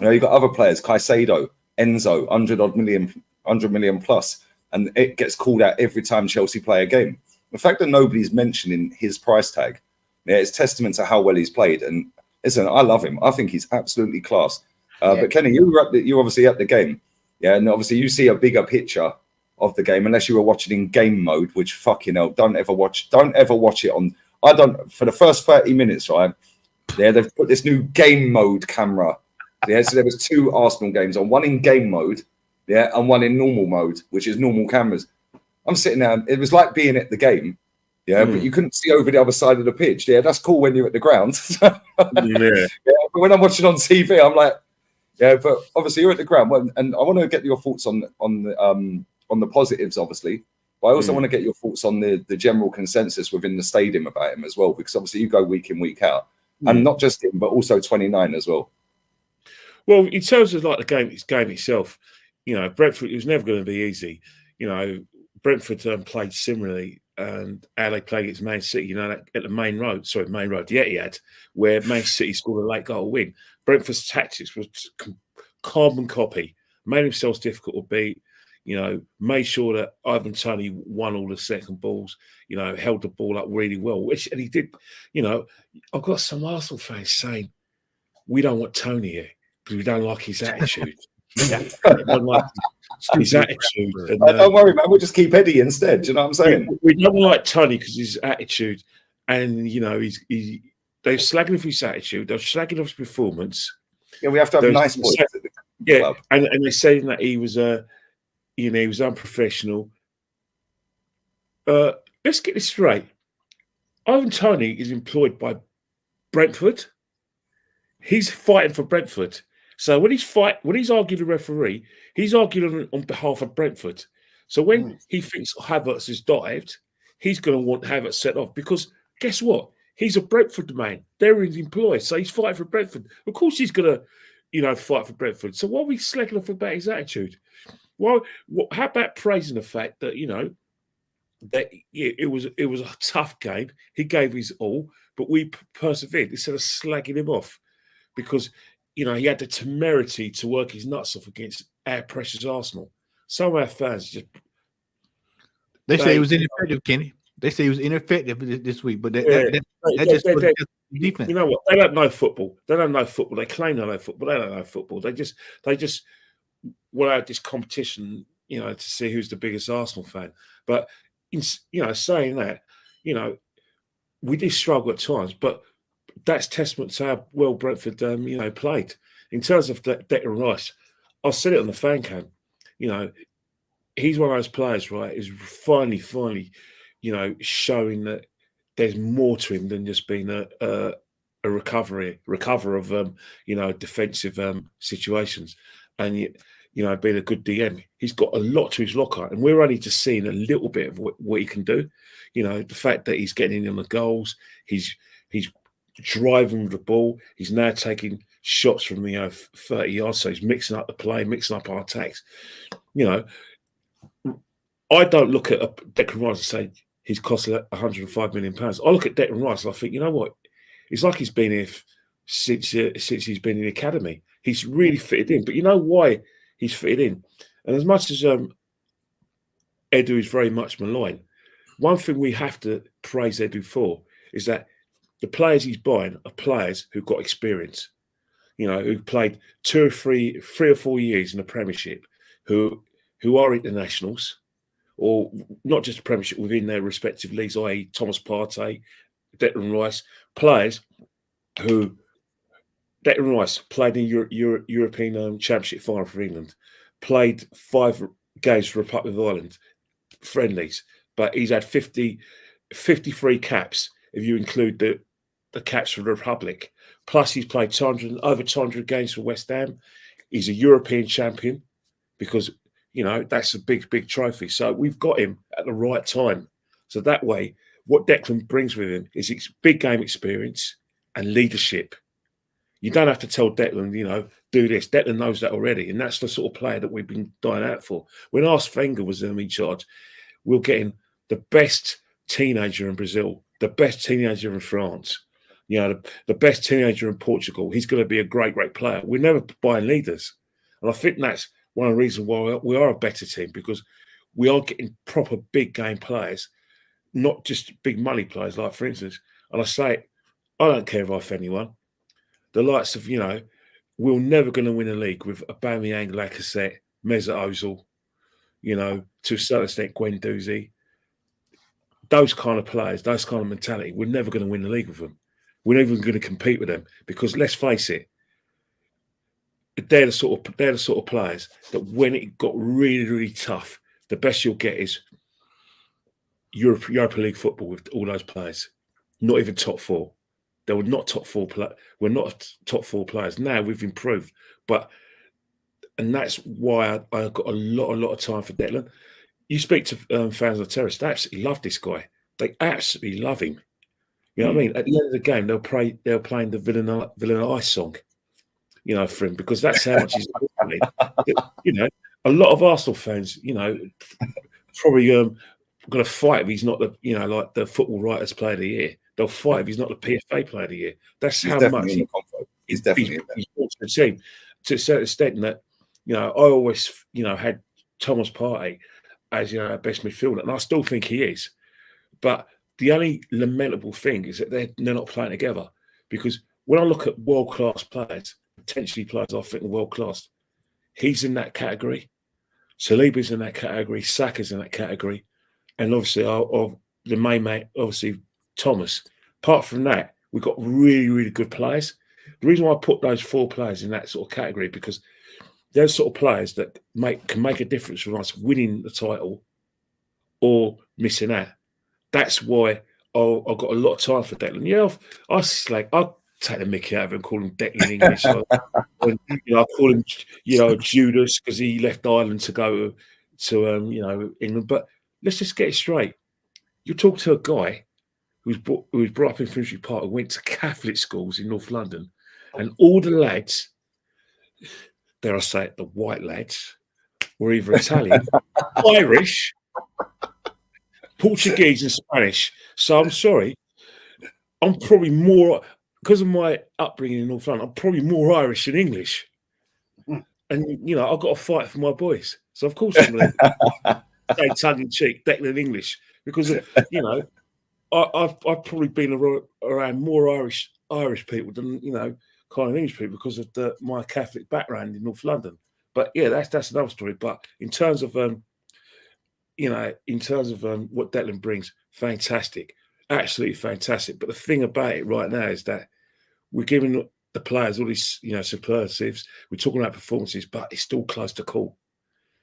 know, you've got other players, Caicedo, Enzo, 100 million plus, and it gets called out every time Chelsea play a game. The fact that nobody's mentioning his price tag, yeah, it's testament to how well he's played. And listen, I love him. I think he's absolutely class. But Kenny, you're obviously at the game, yeah, and obviously you see a bigger picture of the game, unless you were watching in game mode, which fucking hell, don't ever watch it on. I don't, for the first 30 minutes, right? Yeah, they've put this new game mode camera. Yeah, so there was 2 Arsenal games on, one in game mode, yeah, and one in normal mode, which is normal cameras. I'm sitting there, it was like being at the game, yeah, but you couldn't see over the other side of the pitch. Yeah, that's cool when you're at the ground. Yeah, but when I'm watching on TV, I'm like, yeah, but obviously you're at the ground, and I want to get your thoughts on the positives, obviously. But I also want to get your thoughts on the general consensus within the stadium about him as well, because obviously you go week in, week out, and not just him, but also 29 as well. Well, in terms of like the game itself, you know, Brentford, it was never going to be easy. You know, Brentford played similarly, and how they played against Man City, you know, at the main road, the Etihad, where Man City scored a late goal win. Brentford's tactics was carbon copy, made themselves difficult to beat. You know, made sure that Ivan Toney won all the second balls, you know, held the ball up really well, and he did. You know, I've got some Arsenal fans saying, we don't want Toney here because we don't like his attitude. We don't like his attitude. And, don't worry, man. We'll just keep Eddie instead. Do you know what I'm saying? Yeah, we don't like Toney because his attitude, and, you know, they're slagging off his attitude, they're slagging off his performance. Yeah, we have to have nice boys at the club. And they're saying that he was you know, he was unprofessional. Let's get this straight. Ivan Toney is employed by Brentford. He's fighting for Brentford. So when he's arguing the referee, he's arguing on behalf of Brentford. So when he thinks Havertz has dived, he's going to want Havertz set off, because guess what? He's a Brentford man. They're his employee, so he's fighting for Brentford. Of course he's going to, you know, fight for Brentford. So why are we slacking off about his attitude? Well, how about praising the fact that, you know, that it was a tough game. He gave his all, but we persevered instead of slagging him off, because, you know, he had the temerity to work his nuts off against our precious Arsenal. Some of our fans they say he was ineffective, Kenny. They say he was ineffective this week, but that just defense. You know what? They don't know football. They don't know football. They claim they know football. They don't know football. They just want to have this competition, you know, to see who's the biggest Arsenal fan. But you know, saying that, you know, we did struggle at times, but that's testament to how well Brentford, you know, played. In terms of Declan Rice, I said it on the fan cam. You know, he's one of those players, right? Is finally, you know, showing that there's more to him than just being a recover of you know, defensive situations, and you know, being a good DM. He's got a lot to his locker, and we're only just seeing a little bit of what he can do. You know, the fact that he's getting in on the goals, he's driving with the ball, he's now taking shots from 30 yards. So he's mixing up the play, mixing up our attacks. You know, I don't look at Declan Rice and say he's cost £105 million. I look at Declan Rice and I think, you know what? It's like he's been here since he's been in the academy. He's really fitted in. But you know why he's fitted in? And as much as Edu is very much maligned, one thing we have to praise Edu for is that the players he's buying are players who've got experience, you know, who've played 2 or 3 or 4 years in the Premiership, who are internationals, or not just the Premiership within their respective leagues, i.e. Thomas Partey, Declan Rice, players who Declan Rice played in European Championship final for England, played 5 games for Republic of Ireland, friendlies, but he's had 53 caps if you include the caps for the Republic. Plus he's played over 200 games for West Ham. He's a European champion because, you know, that's a big trophy. So we've got him at the right time. So that way, what Declan brings with him is big game experience and leadership. You don't have to tell Declan, you know, do this. Declan knows that already. And that's the sort of player that we've been dying out for. When Arsene Wenger was in charge, we were getting the best teenager in Brazil, the best teenager in France, you know, the best teenager in Portugal. He's going to be a great player. We're never buying leaders. And I think that's one of the reasons why we are a better team, because we are getting proper big game players, not just big money players, like, for instance, and I say, I don't care if I offend anyone, the likes of, you know, we're never going to win a league with Aubameyang, Lacazette, Mesut Ozil, you know, to a certain extent, Guendouzi. Those kind of players, those kind of mentality, we're never going to win the league with them. We're never even going to compete with them because, let's face it, they're the sort of players that when it got really tough, the best you'll get is Europa League football with all those players. Not even top 4. They were not top 4. We're not top 4 players. Now we've improved, and that's why I got a lot of time for Declan. You speak to fans of the Terrace, they absolutely love this guy. They absolutely love him. You know what I mean? At the end of the game, they're playing the Villain Ice song, you know, for him, because that's how much he's playing. You know, a lot of Arsenal fans, you know, probably going to fight if he's not the, you know, like the Football Writers Player of the Year. They'll fight if he's not the PFA Player of the Year. That's how much he's definitely he's brought to the team, to a certain extent that, you know, I always, you know, had Thomas Partey as, you know, our best midfielder, and I still think he is. But the only lamentable thing is that they're not playing together, because when I look at world-class players, potentially players I think are world-class, he's in that category. Saliba's in that category. Saka's in that category. And obviously, the main mate, obviously, Thomas. Apart from that, we've got really good players. The reason why I put those 4 players in that sort of category, because they're the sort of players that can make a difference from us winning the title or missing out. That's why I've got a lot of time for Declan. Yeah, I'll take the mickey out of him and call him Declan English. You know, I call him, you know, Judas because he left Ireland to go to you know, England. But let's just get it straight. You talk to a guy who was brought up in Finsbury Park, who went to Catholic schools in North London, and all the lads, dare I say it, the white lads, were either Italian, Irish, Portuguese and Spanish. So I'm sorry, I'm probably more, because of my upbringing in North London, I'm probably more Irish than English. And, you know, I've got to fight for my boys. So, of course, I'm going to say tongue-in-cheek, Declan English, because, you know, I've probably been around more Irish people than, you know, kind of English people because of my Catholic background in North London. But, yeah, that's another story. But in terms of, you know, what Declan brings, fantastic. Absolutely fantastic. But the thing about it right now is that we're giving the players all these, you know, superlatives. We're talking about performances, but it's still close to call.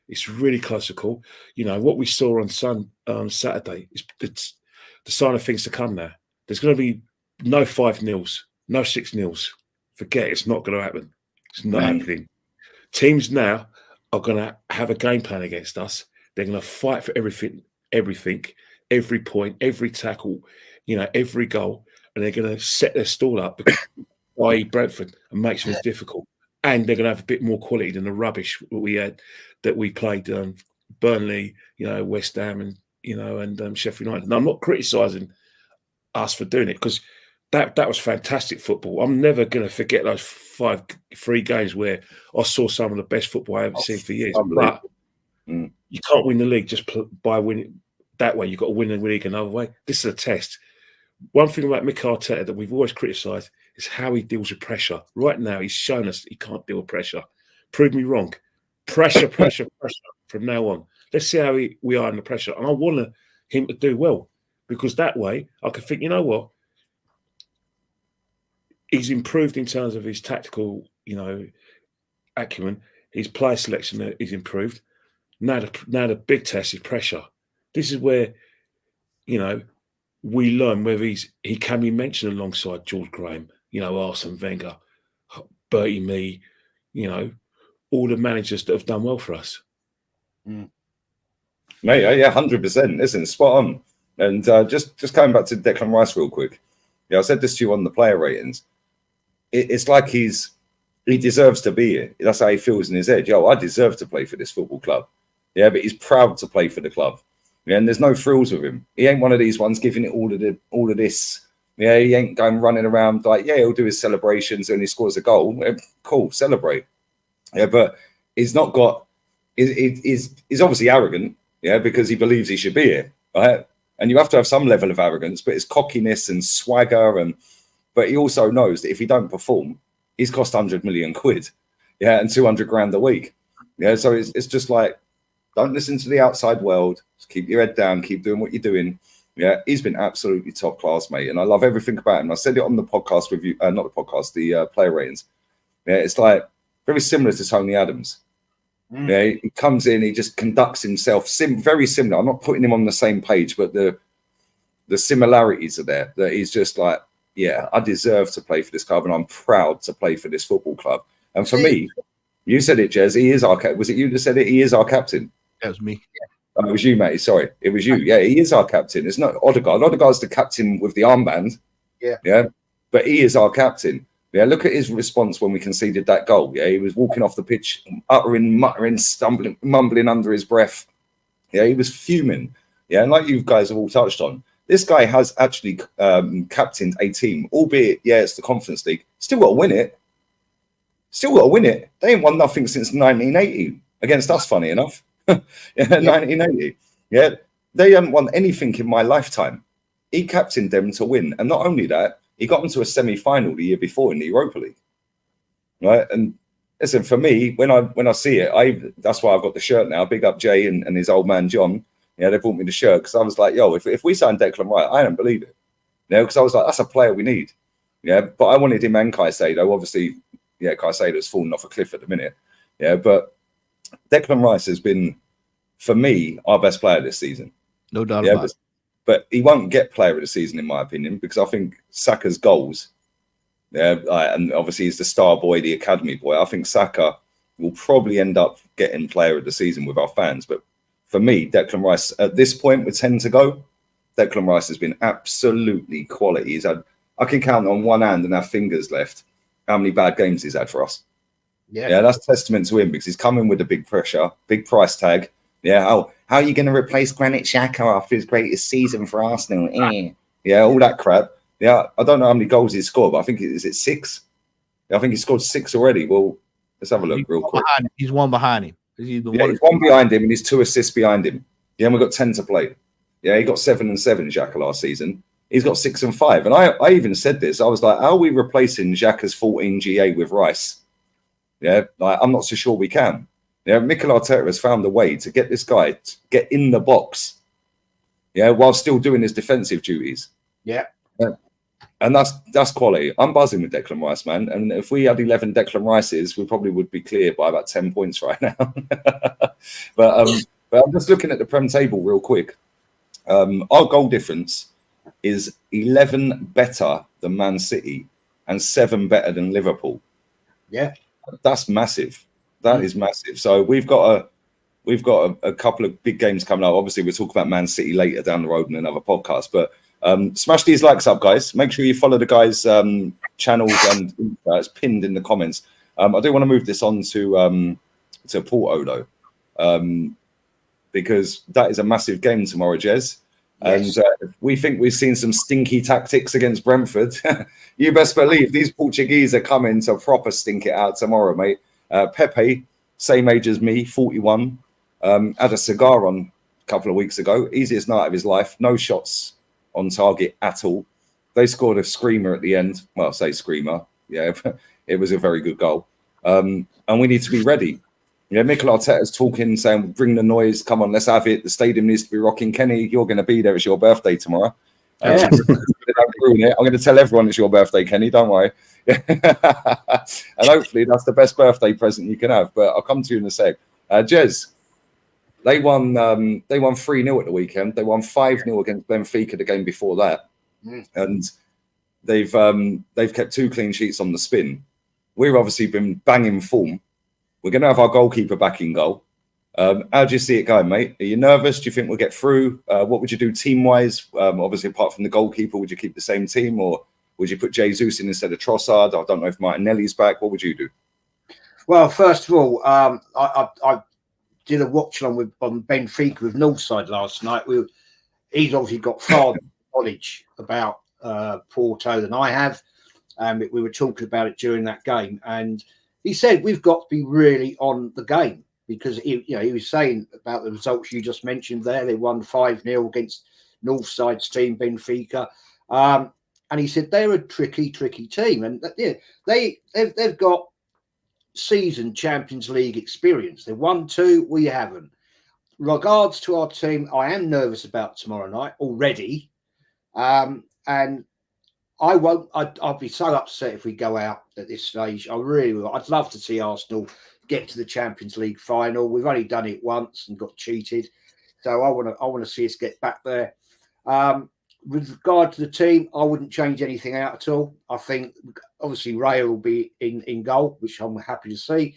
It's really close to call. You know, what we saw on Saturday is it's the sign of things to come now. There's going to be no 5-0s, no 6-0s. Forget it, it's not going to happen. It's not happening. Teams now are going to have a game plan against us. They're going to fight for everything, every point, every tackle, you know, every goal, and they're going to set their stall up i.e. Brentford, and makes things difficult. And they're going to have a bit more quality than the rubbish that we played Burnley, West Ham, and and Sheffield United. And I'm not criticising us for doing it, because that was fantastic football. I'm never going to forget those 3 games where I saw some of the best football I've ever seen for years. But you can't win the league just by winning that way. You've got to win the league another way. This is a test. One thing about Mikel Arteta that we've always criticised is how he deals with pressure. Right now, he's shown us that he can't deal with pressure. Prove me wrong. Pressure from now on. Let's see how we are under pressure. And I want him to do well, because that way I can think, you know what? He's improved in terms of his tactical, acumen. His player selection is improved. Now the big test is pressure. This is where, we learn whether he can be mentioned alongside George Graham, Arsene Wenger, Bertie Mee, all the managers that have done well for us. Mate, yeah, 100%. Listen, spot on. And just coming back to Declan Rice real quick. Yeah, I said this to you on the player ratings. It's like he deserves to be here. That's how he feels in his head. I deserve to play for this football club. Yeah, but he's proud to play for the club. Yeah, and there's no frills with him. He ain't one of these ones giving it all of this. Yeah, he ain't going running around like, he'll do his celebrations and he scores a goal. Cool, celebrate. Yeah, but he's not got. He's obviously arrogant. Yeah, because he believes he should be here, right? And you have to have some level of arrogance, but it's cockiness and swagger, but he also knows that if he don't perform, he's cost 100 million quid, yeah, and 200 grand a week. Yeah, so it's just like, don't listen to the outside world. Just keep your head down. Keep doing what you're doing. Yeah, he's been absolutely top class, mate, and I love everything about him. I said it on the podcast with you, not the podcast, the player ratings. Yeah, it's like very similar to Tony Adams. Yeah, he comes in, he just conducts himself very similar. I'm not putting him on the same page, but the similarities are there. That he's just like, yeah, I deserve to play for this club, and I'm proud to play for this football club. And for me, you said it, Jez. He is our captain. Was it you that said it? He is our captain. That was me. Oh, it was you, mate. Sorry, it was you. Yeah, he is our captain. It's not Odegaard. Odegaard's the captain with the armband. Yeah, but he is our captain. Yeah, look at his response when we conceded that goal. Yeah, he was walking off the pitch, muttering, stumbling, mumbling under his breath. Yeah, he was fuming. Yeah, and like you guys have all touched on, this guy has actually captained a team, albeit, it's the Conference League. Still got to win it. They ain't won nothing since 1980 against us, funny enough. 1980. Yeah, they haven't won anything in my lifetime. He captained them to win. And not only that, he got them to a semi-final the year before in the Europa League. Right? And listen, for me, when I see it, that's why I've got the shirt now. Big up Jay and his old man John. Yeah, they bought me the shirt because I was like, if we sign Declan Rice, I don't believe it. Because I was like, that's a player we need. Yeah, but I wanted him and Caicedo. Obviously, Caicedo's fallen off a cliff at the minute. Yeah, but Declan Rice has been, for me, our best player this season. No doubt about it. But he won't get player of the season, in my opinion, because I think Saka's goals, and obviously he's the star boy, the academy boy. I think Saka will probably end up getting player of the season with our fans. But for me, Declan Rice, at this point with 10 to go, Declan Rice has been absolutely quality. I can count on one hand and have fingers left how many bad games he's had for us. Yeah, that's testament to him because he's coming with a big pressure, big price tag. Yeah, how are you going to replace Granit Xhaka after his greatest season for Arsenal? Yeah, all that crap. Yeah, I don't know how many goals he's scored, but I think is it 6? Yeah, I think he scored 6 already. Well, let's have a look real quick. He's one behind him. He's one behind him and he's 2 assists behind him. Yeah, and we've got 10 to play. Yeah, he got 7 and 7, Xhaka, last season. He's got 6 and 5. And I even said this. I was like, how are we replacing Xhaka's 14 GA with Rice? Yeah, I'm not so sure we can. Yeah, Mikel Arteta has found a way to get this guy to get in the box, while still doing his defensive duties. Yeah. And that's quality. I'm buzzing with Declan Rice, man. And if we had 11 Declan Rices, we probably would be clear by about 10 points right now. But I'm just looking at the Prem table real quick. Our goal difference is 11 better than Man City and 7 better than Liverpool. Yeah. That's massive. That is massive. So we've got a couple of big games coming up. Obviously, we'll talk about Man City later down the road in another podcast. But smash these likes up, guys. Make sure you follow the guys channels and it's pinned in the comments. I do want to move this on to Porto though, because that is a massive game tomorrow, Jez. Yes. And we think we've seen some stinky tactics against Brentford. You best believe these Portuguese are coming to proper stink it out tomorrow, mate. Pepe, same age as me, 41, had a cigar on a couple of weeks ago. Easiest night of his life. No shots on target at all. They scored a screamer at the end. Well, I say screamer. Yeah, it was a very good goal. And we need to be ready. Yeah, Mikel Arteta's talking, saying, bring the noise. Come on, let's have it. The stadium needs to be rocking. Kenny, you're going to be there. It's your birthday tomorrow. Yeah. Don't ruin it. I'm going to tell everyone it's your birthday, Kenny. Don't worry. And hopefully that's the best birthday present you can have. But I'll come to you in a sec. Jez, they won 3-0 at the weekend. They won 5-0 against Benfica the game before that. And they've kept 2 clean sheets on the spin. We've obviously been banging form. We're going to have our goalkeeper back in goal. How do you see it going, mate? Are you nervous? Do you think we'll get through? What would you do team-wise? Obviously, apart from the goalkeeper, would you keep the same team, or would you put Jesus in instead of Trossard? I don't know if Martinelli's back. What would you do? Well, first of all, I did a watch along on Benfica with Northside last night. He's obviously got far more knowledge about Porto than I have. We were talking about it during that game, and he said we've got to be really on the game, because he was saying about the results you just mentioned there. They won 5-0 against Northside's team, Benfica, and he said they're a tricky team, and they've got seasoned Champions League experience. They won 2, we haven't. Regards to our team, I am nervous about tomorrow night already, and I'll be so upset if we go out at this stage. I really will. I'd love to see Arsenal get to the Champions League final. We've only done it once and got cheated, so I want to see us get back there. With regard to the team, I wouldn't change anything out at all. I think obviously Raya will be in goal, which I'm happy to see.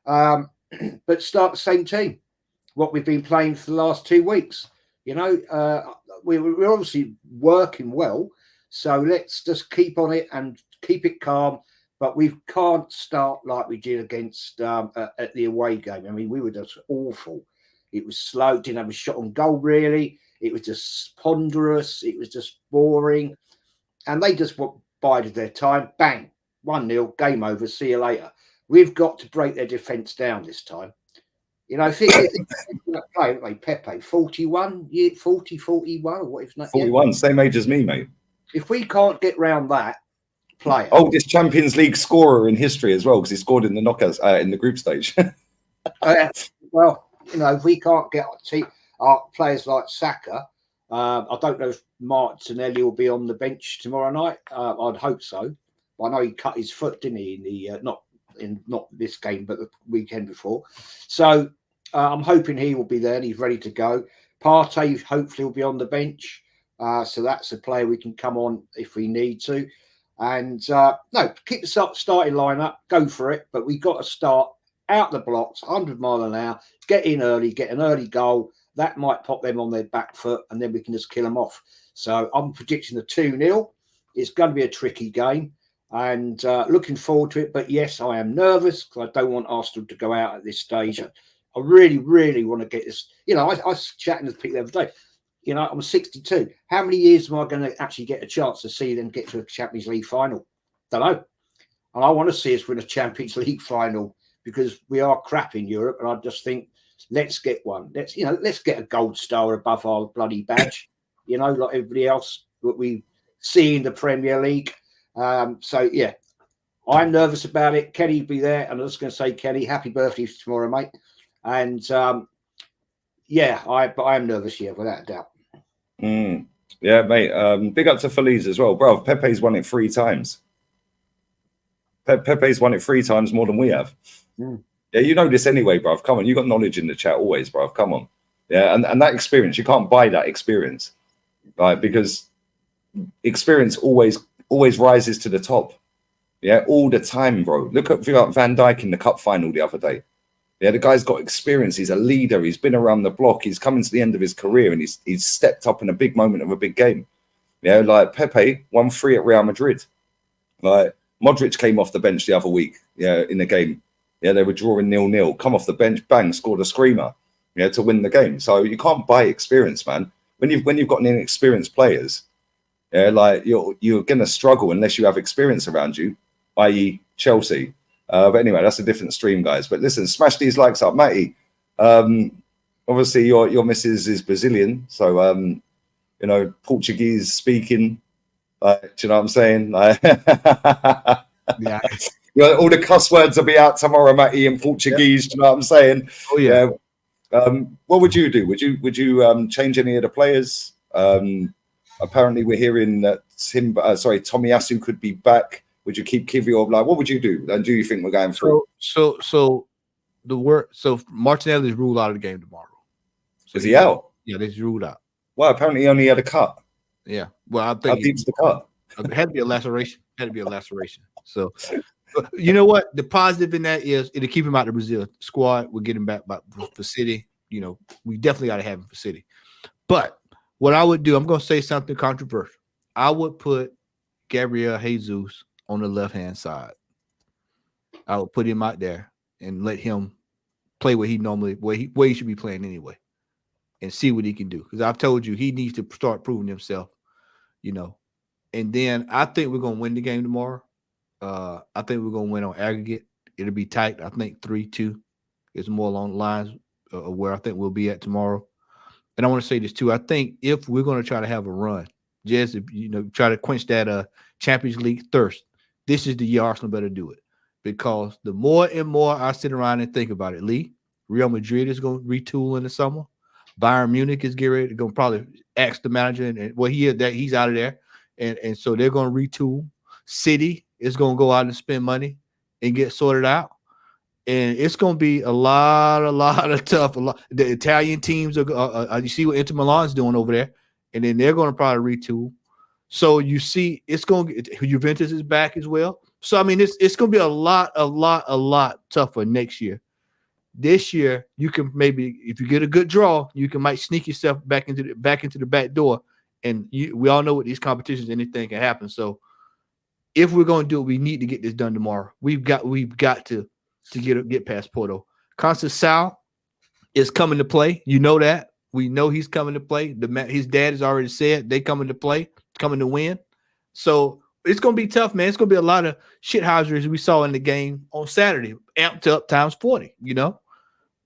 But start the same team, what we've been playing for the last 2 weeks. We're obviously working well. So let's just keep on it and keep it calm. But we can't start like we did against at the away game. I mean, we were just awful. It was slow, didn't have a shot on goal, really. It was just ponderous. It was just boring. And they just bided their time. Bang, 1-0, game over, see you later. We've got to break their defence down this time. Pepe, 41, 41, or what if not? 41, same age as me, mate. If we can't get round that player, oldest Champions League scorer in history as well, because he scored in the knockouts in the group stage. Well, if we can't get our players like Saka, I don't know if Martinelli will be on the bench tomorrow night. I'd hope so. I know he cut his foot, didn't he? In the not this game, but the weekend before. So I'm hoping he will be there and he's ready to go. Partey hopefully will be on the bench. So that's a player we can come on if we need to. And keep the starting lineup, go for it. But we've got to start out the blocks, 100 mile an hour, get in early, get an early goal. That might pop them on their back foot, and then we can just kill them off. So I'm predicting a 2-0. It's going to be a tricky game, and looking forward to it. But yes, I am nervous because I don't want Arsenal to go out at this stage. I really, really want to get this. I was chatting to people the other day. I'm 62. How many years am I going to actually get a chance to see them get to a Champions League final? Don't know. And I want to see us win a Champions League final because we are crap in Europe. And I just think, let's get one. Let's get a gold star above our bloody badge, like everybody else that we see in the Premier League. So, yeah, I'm nervous about it. Kenny will be there. And I'm just going to say, Kenny, happy birthday tomorrow, mate. And, I am nervous, without a doubt. Yeah, mate. Big up to Feliz as well, bro. Pepe's won it 3 times. Pepe's won it 3 times more than we have. Yeah, you know this anyway, bruv. Come on, you got knowledge in the chat always, bruv. Come on. Yeah, and that experience, you can't buy that experience, right? Because experience always rises to the top. Yeah, all the time, bro. Look at Van Dijk in the cup final the other day. Yeah, the guy's got experience. He's a leader. He's been around the block. He's coming to the end of his career, and he's stepped up in a big moment of a big game. Yeah, like Pepe won 3 at Real Madrid. Like, Modric came off the bench the other week, in the game. Yeah, they were drawing 0-0. Come off the bench, bang, scored a screamer, to win the game. So you can't buy experience, man. When you've got inexperienced players, like you're going to struggle unless you have experience around you, i.e. Chelsea. But anyway, that's a different stream, guys. But listen, smash these likes up, Matty. Obviously, your missus is Brazilian, so Portuguese speaking. Do you know what I'm saying? Yeah. All the cuss words will be out tomorrow, Matty, in Portuguese. Yeah. Do you know what I'm saying? Oh yeah. What would you do? Would you change any of the players? Apparently, we're hearing that Tomiyasu could be back. Would you keep Kivior? Like, what would you do? And do you think we're going through? So Martinelli is ruled out of the game tomorrow. So is he out? Yeah, he's ruled out. Well, apparently he only had a cut. Yeah. Well, I How think deep's the cut? it had to be a laceration. So, you know what? The positive in that is it'll keep him out of the Brazil squad. We'll get him back for City. We definitely got to have him for City. But what I would do, I'm going to say something controversial. I would put Gabriel Jesus on the left-hand side. I would put him out there and let him play where he should be playing anyway, and see what he can do. Because I've told you he needs to start proving himself, And then I think we're gonna win the game tomorrow. I think we're gonna win on aggregate. It'll be tight. I think 3-2 is more along the lines of where I think we'll be at tomorrow. And I want to say this too. I think if we're going to try to have a run, just try to quench that Champions League thirst, this is the year Arsenal better do it. Because the more and more I sit around and think about it, Lee, Real Madrid is going to retool in the summer. Bayern Munich is getting ready to go probably ask the manager, and he's out of there, and so they're going to retool. City is going to go out and spend money and get sorted out, and it's going to be a lot of tough. The Italian teams are you see what Inter Milan's doing over there, and then they're going to probably retool. So you see, Juventus is back as well. So I mean, it's going to be a lot tougher next year. This year, you can maybe, if you get a good draw, might sneak yourself back into the back door. And we all know with these competitions, anything can happen. So if we're going to do it, we need to get this done tomorrow. We've got to get past Porto. Conceição is coming to play. You know that. We know he's coming to play. His dad has already said they coming to play, coming to win. So it's going to be tough, man. It's going to be a lot of shithouseries we saw in the game on Saturday, amped up times 40,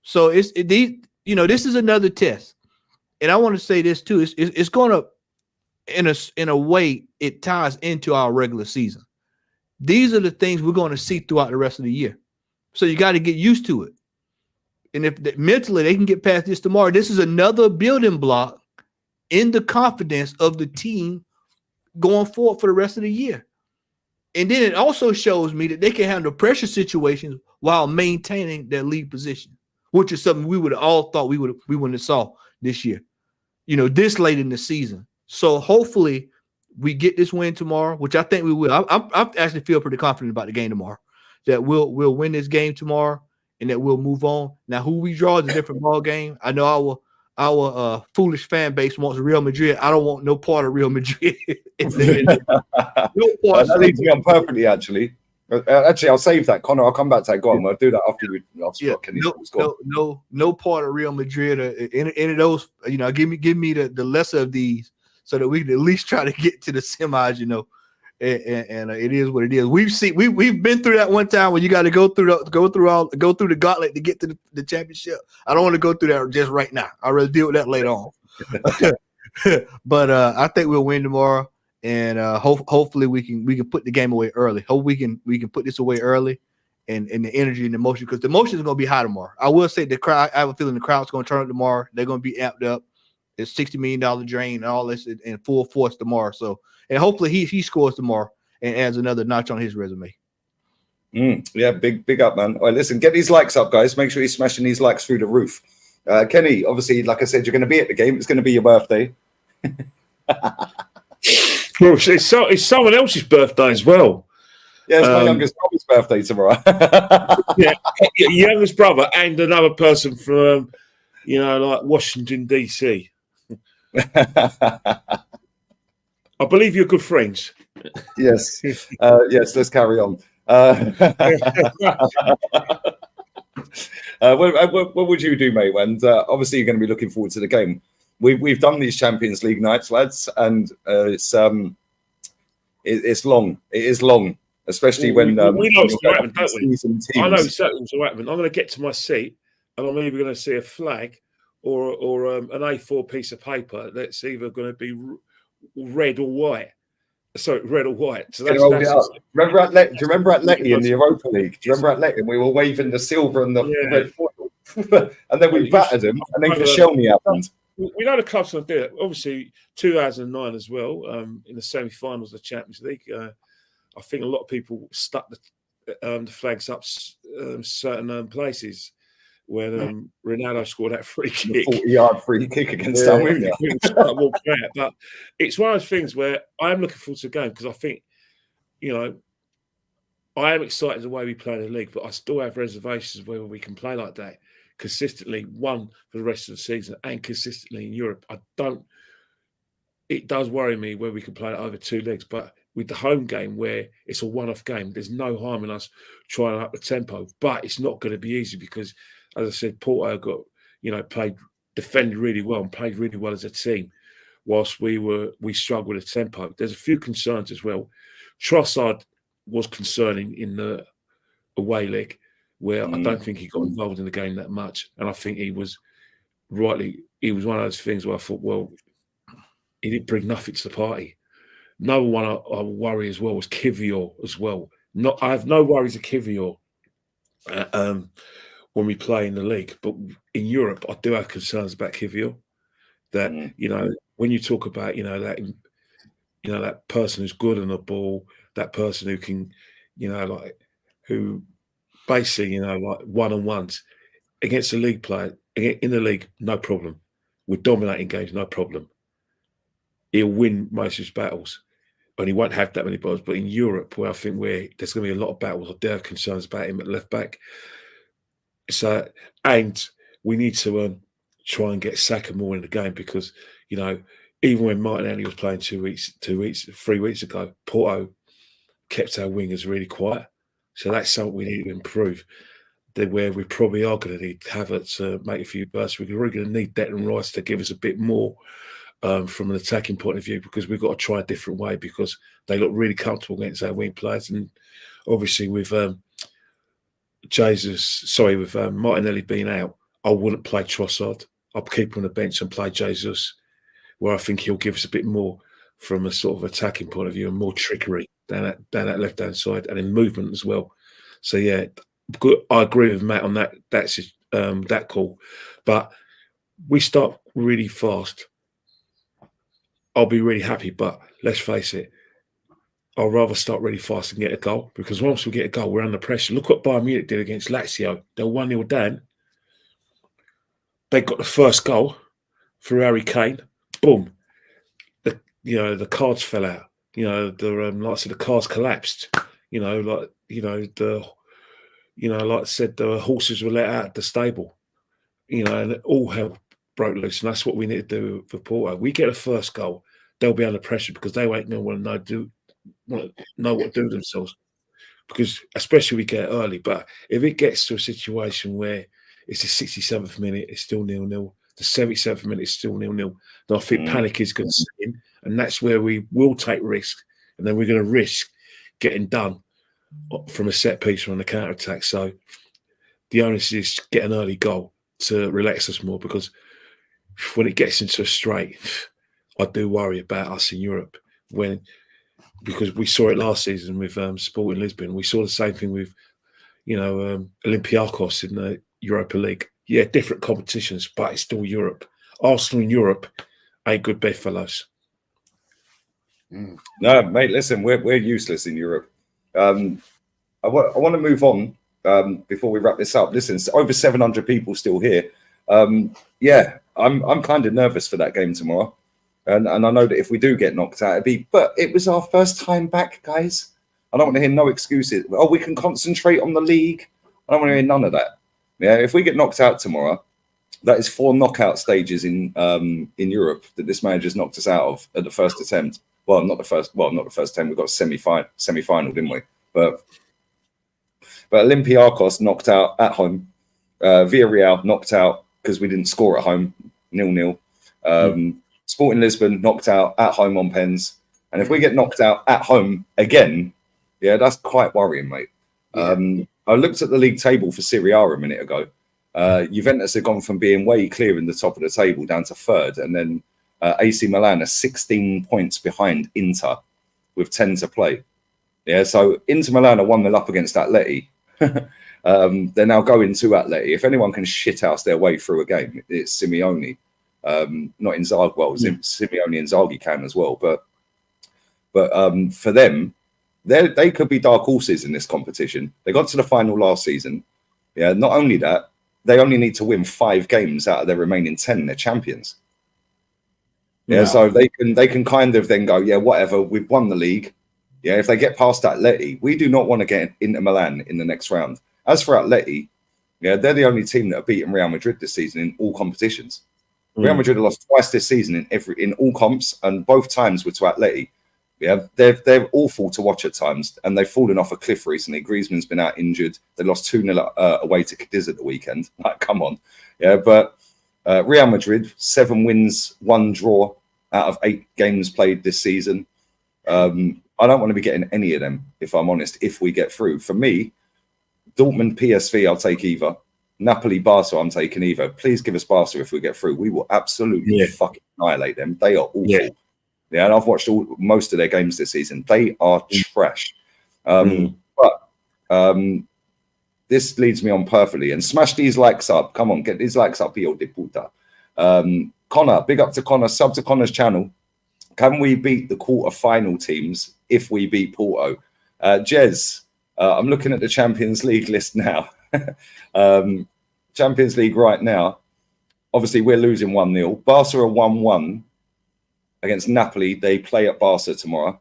So this is another test. And I want to say this too. It's going to, in a way, it ties into our regular season. These are the things we're going to see throughout the rest of the year. So you got to get used to it. And if mentally they can get past this tomorrow, this is another building block in the confidence of the team going forward for the rest of the year. And then it also shows me that they can handle pressure situations while maintaining their lead position, which is something we would have all thought we wouldn't have saw this year, this late in the season. So hopefully we get this win tomorrow, which I think we will. I actually feel pretty confident about the game tomorrow, that we'll win this game tomorrow and that we'll move on. Now, who we draw is a different ball game. I know our foolish fan base wants Real Madrid. I don't want no part of Real Madrid. That leads me on perfectly, actually. Actually, I'll save that, Connor. I'll come back to that. Go on. We'll do that after no part of Real Madrid or any of those. Give me the lesser of these, so that we can at least try to get to the semis. And it is what it is. We've been through that one time where you got to go through the gauntlet to get to the championship. I don't want to go through that just right now. I'd rather deal with that later on. But I think we'll win tomorrow, and hopefully we can put the game away early. Hope we can put this away early, and the energy and the emotion, because the emotion is going to be high tomorrow. I will say the crowd. I have a feeling the crowd's going to turn up tomorrow. They're going to be amped up. It's $60 million drain and all this in full force tomorrow. So, and hopefully he scores tomorrow and adds another notch on his resume. Yeah, big up, man. All right, listen, get these likes up, guys. Make sure you're smashing these likes through the roof. Kenny, obviously, like I said, you're going to be at the game. It's going to be your birthday. Well, it's someone else's birthday as well. Yeah, it's my youngest brother's birthday tomorrow. Yeah, your youngest brother and another person from, like Washington, D.C. I believe you're good friends. Yes, yes. Let's carry on. What would you do, mate? And obviously, you're going to be looking forward to the game. We've done these Champions League nights, lads, and it's long. It is long, especially when we know what's going to happen, don't we? season teams. I know exactly what's going to happen. I'm going to get to my seat, and I'm either going to see a flag or an A4 piece of paper that's either going to be red or white. Sorry, red or white. So that's do you remember Atleti in the Europa League? Do you remember Atleti? We were waving the silver and the red foil, and then we battered them, and then Koscielny happened. We know the clubs will do it. Obviously, 2009 as well, in the semi-finals of the Champions League. I think a lot of people stuck the flags up certain places when Ronaldo scored that free kick. 40-yard free kick against Almunia. But it's one of those things where I'm looking forward to the game because I think, I am excited the way we play in the league, but I still have reservations whether we can play like that consistently, one, for the rest of the season and consistently in Europe. It does worry me where we can play it over 2 legs, but with the home game where it's a one-off game, there's no harm in us trying to up the tempo, but it's not going to be easy because, as I said, Porto defended really well and played really well as a team, whilst we struggled with the tempo. There's a few concerns as well. Trossard was concerning in the away leg, where I don't think he got involved in the game that much, and I think he was one of those things where I thought, well, he didn't bring nothing to the party. Another one I worry as well was Kivior as well. I have no worries of Kivior when we play in the league, but in Europe, I do have concerns about Kivior. That when you talk about that person who's good on the ball, that person who can, who basically like one-on-ones against the league player in the league, no problem. We're dominating games, no problem. He'll win most of his battles, and he won't have that many battles. But in Europe, where I think there's going to be a lot of battles, I do have concerns about him at left back. So, and we need to try and get Saka more in the game because even when Martinelli was playing 3 weeks ago, Porto kept our wingers really quiet. So that's something we need to improve. Where we probably are going to need Havertz to make a few bursts. We're really going to need Declan Rice to give us a bit more from an attacking point of view because we've got to try a different way because they look really comfortable against our wing players. And obviously with Martinelli being out, I wouldn't play Trossard. I'll keep him on the bench and play Jesus, where I think he'll give us a bit more from a sort of attacking point of view and more trickery down that left-hand side and in movement as well. So, yeah, I agree with Matt on that. That's that call. But we start really fast. I'll be really happy, but let's face it, I'd rather start really fast and get a goal because once we get a goal, we're under pressure. Look what Bayern Munich did against Lazio. They were 1-0 down. They got the first goal through Harry Kane. Boom. The cards fell out. The cards collapsed. Like I said, the horses were let out of the stable. And all hell broke loose, and that's what we need to do for Porto. We get a first goal, they'll be under pressure because they ain't going to know what to do themselves. Because especially we get early, but if it gets to a situation where it's the 67th minute, it's still 0-0. The 77th minute is still 0-0. Then I think panic is going to set in, and that's where we will take risk, and then we're going to risk getting done from a set piece or on the counter attack. So the onus is to get an early goal to relax us more because when it gets into a straight, I do worry about us in Europe because we saw it last season with Sporting Lisbon. We saw the same thing with, Olympiacos in the Europa League. Yeah, different competitions, but it's still Europe. Arsenal in Europe ain't good bedfellows. No, mate, listen, we're useless in Europe. I want to move on before we wrap this up. Listen, it's over 700 people still here. I'm kind of nervous for that game tomorrow. And I know that if we do get knocked out, but it was our first time back, guys. I don't want to hear no excuses. Oh, we can concentrate on the league. I don't want to hear none of that. Yeah, if we get knocked out tomorrow, that is 4 knockout stages in Europe that this manager's knocked us out of at the first attempt. well, not the first 10. We got semi-final, didn't we? But Olympiacos knocked out at home. Villarreal knocked out because we didn't score at home, 0-0. Sporting Lisbon knocked out at home on pens. And if we get knocked out at home again, yeah, that's quite worrying, mate. Yeah. I looked at the league table for Serie A a minute ago. Juventus have gone from being way clear in the top of the table down to third. And then AC Milan are 16 points behind Inter with 10 to play. Yeah, so Inter Milan are 1-0 up against Atleti. They're now going to Atleti. If anyone can shithouse their way through a game, it's Simeone. Not Inzaghi. Well, Simeone and Inzaghi can as well. But for them, they could be dark horses in this competition. They got to the final last season. Yeah, not only that, they only need to win 5 games out of their remaining 10. They're champions. Yeah, so they can kind of then go, yeah, whatever. We've won the league. Yeah, if they get past Atleti, we do not want to get into Milan in the next round. As for Atleti, yeah, they're the only team that have beaten Real Madrid this season in all competitions. Real Madrid have lost twice this season in all comps, and both times were to Atleti. Yeah, they're awful to watch at times, and they've fallen off a cliff recently. Griezmann's been out injured. They lost 2-0 away to Cadiz at the weekend. Like, come on. Yeah, but Real Madrid, 7 wins, 1 draw out of 8 games played this season. I don't want to be getting any of them, if I'm honest, if we get through. For me, Dortmund, PSV, I'll take either. Napoli, Barca, I'm taking either. Please give us Barca if we get through. We will absolutely fucking annihilate them. They are awful. Yeah, and I've watched most of their games this season. They are trash. But this leads me on perfectly. And smash these likes up. Come on, get these likes up, hijo de puta. Connor, big up to Connor. Sub to Connor's channel. Can we beat the quarter-final teams if we beat Porto? Jez, I'm looking at the Champions League list now. Champions League right now. Obviously, we're losing 1-0. Barca are 1-1 against Napoli. They play at Barca tomorrow.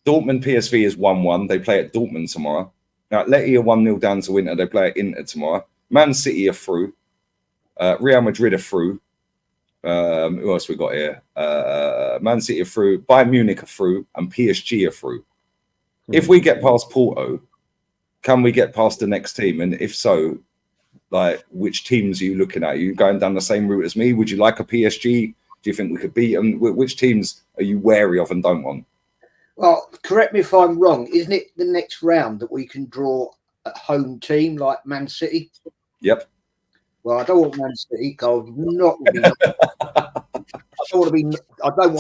Dortmund PSV is 1-1. They play at Dortmund tomorrow. Now, Atleti are 1-0 down to Inter. They play at Inter tomorrow. Man City are through. Real Madrid are through. Who else we got here? Man City are through. Bayern Munich are through. And PSG are through. If we get past Porto, can we get past the next team? And if so, like, which teams are you looking at? Are you going down the same route as me? Would you like a PSG? Do you think we could beat them? Which teams are you wary of and don't want? Well, correct me if I'm wrong. Isn't it the next round that we can draw a home team like Man City? Yep. Well, I don't want Man City. I don't want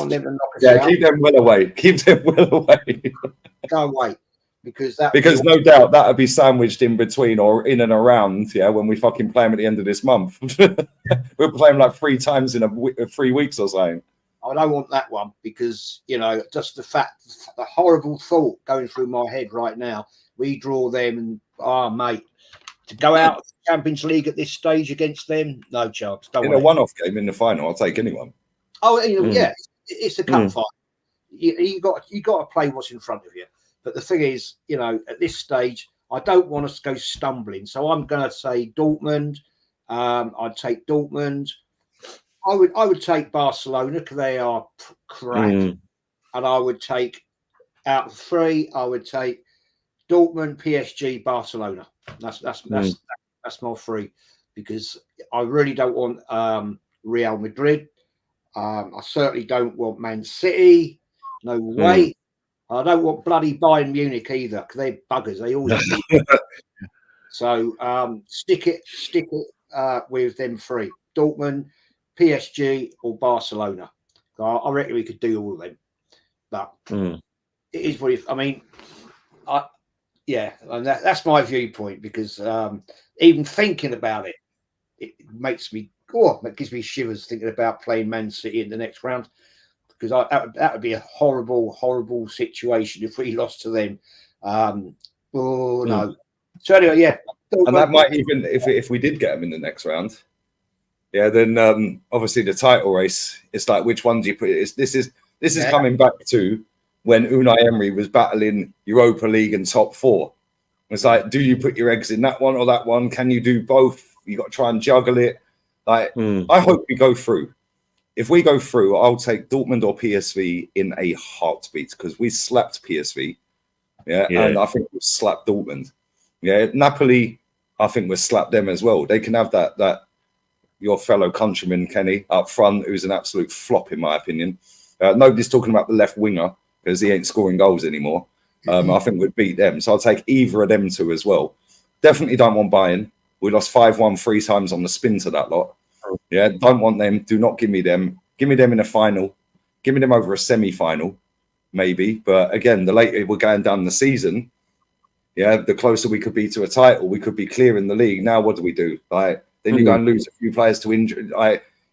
them to knock us out. Keep them well away. Keep them well away. Can't wait. Because no doubt that would be sandwiched in between or in and around, when we fucking play them at the end of this month. We're playing like 3 times in 3 weeks or something. I don't want that one because, just the horrible thought going through my head right now. We draw them and, mate, to go out of the Champions League at this stage against them, no chance. In a one-off game in the final, I'll take anyone. Oh, yeah, it's a cup fight. You got to play what's in front of you. But the thing is, at this stage, I don't want us to go stumbling. So I'm going to say Dortmund. I'd take Dortmund. I would take Barcelona because they are crap. And I would take, out of 3, I would take Dortmund, PSG, Barcelona. That's my 3 because I really don't want Real Madrid. I certainly don't want Man City. No way. I don't want bloody Bayern Munich either because they're buggers. They always do. So stick it with them 3: Dortmund, PSG, or Barcelona. I reckon we could do all of them. But it is what and that's my viewpoint because even thinking about it, it makes me it gives me shivers thinking about playing Man City in the next round. Because that would be a horrible, horrible situation if we lost to them. No. So anyway, and that might even if we did get them in the next round, then obviously the title race. It's like which one do you put? This is coming back to when Unai Emery was battling Europa League and top 4. It's like, do you put your eggs in that one or that one? Can you do both? You got to try and juggle it. Like I hope we go through. if we go through, I'll take Dortmund or PSV in a heartbeat because we slapped PSV. Yeah, and I think we've slapped Dortmund. Yeah, Napoli, I think we've slapped them as well. They can have that your fellow countryman Kenny up front, who's an absolute flop in my opinion. Nobody's talking about the left winger because he ain't scoring goals anymore. I think we'd beat them, so I'll take either of them two as well. Definitely don't want Bayern. We lost 5-1 3 times on the spin to that lot. Yeah, don't want them. Do not give me them. Give me them in a final. Give me them over a semi-final. Maybe, but again, the later we're going down the season, yeah, the closer we could be to a title, we could be clear in the league. Now, what do we do? Like, then you go and lose a few players to injury.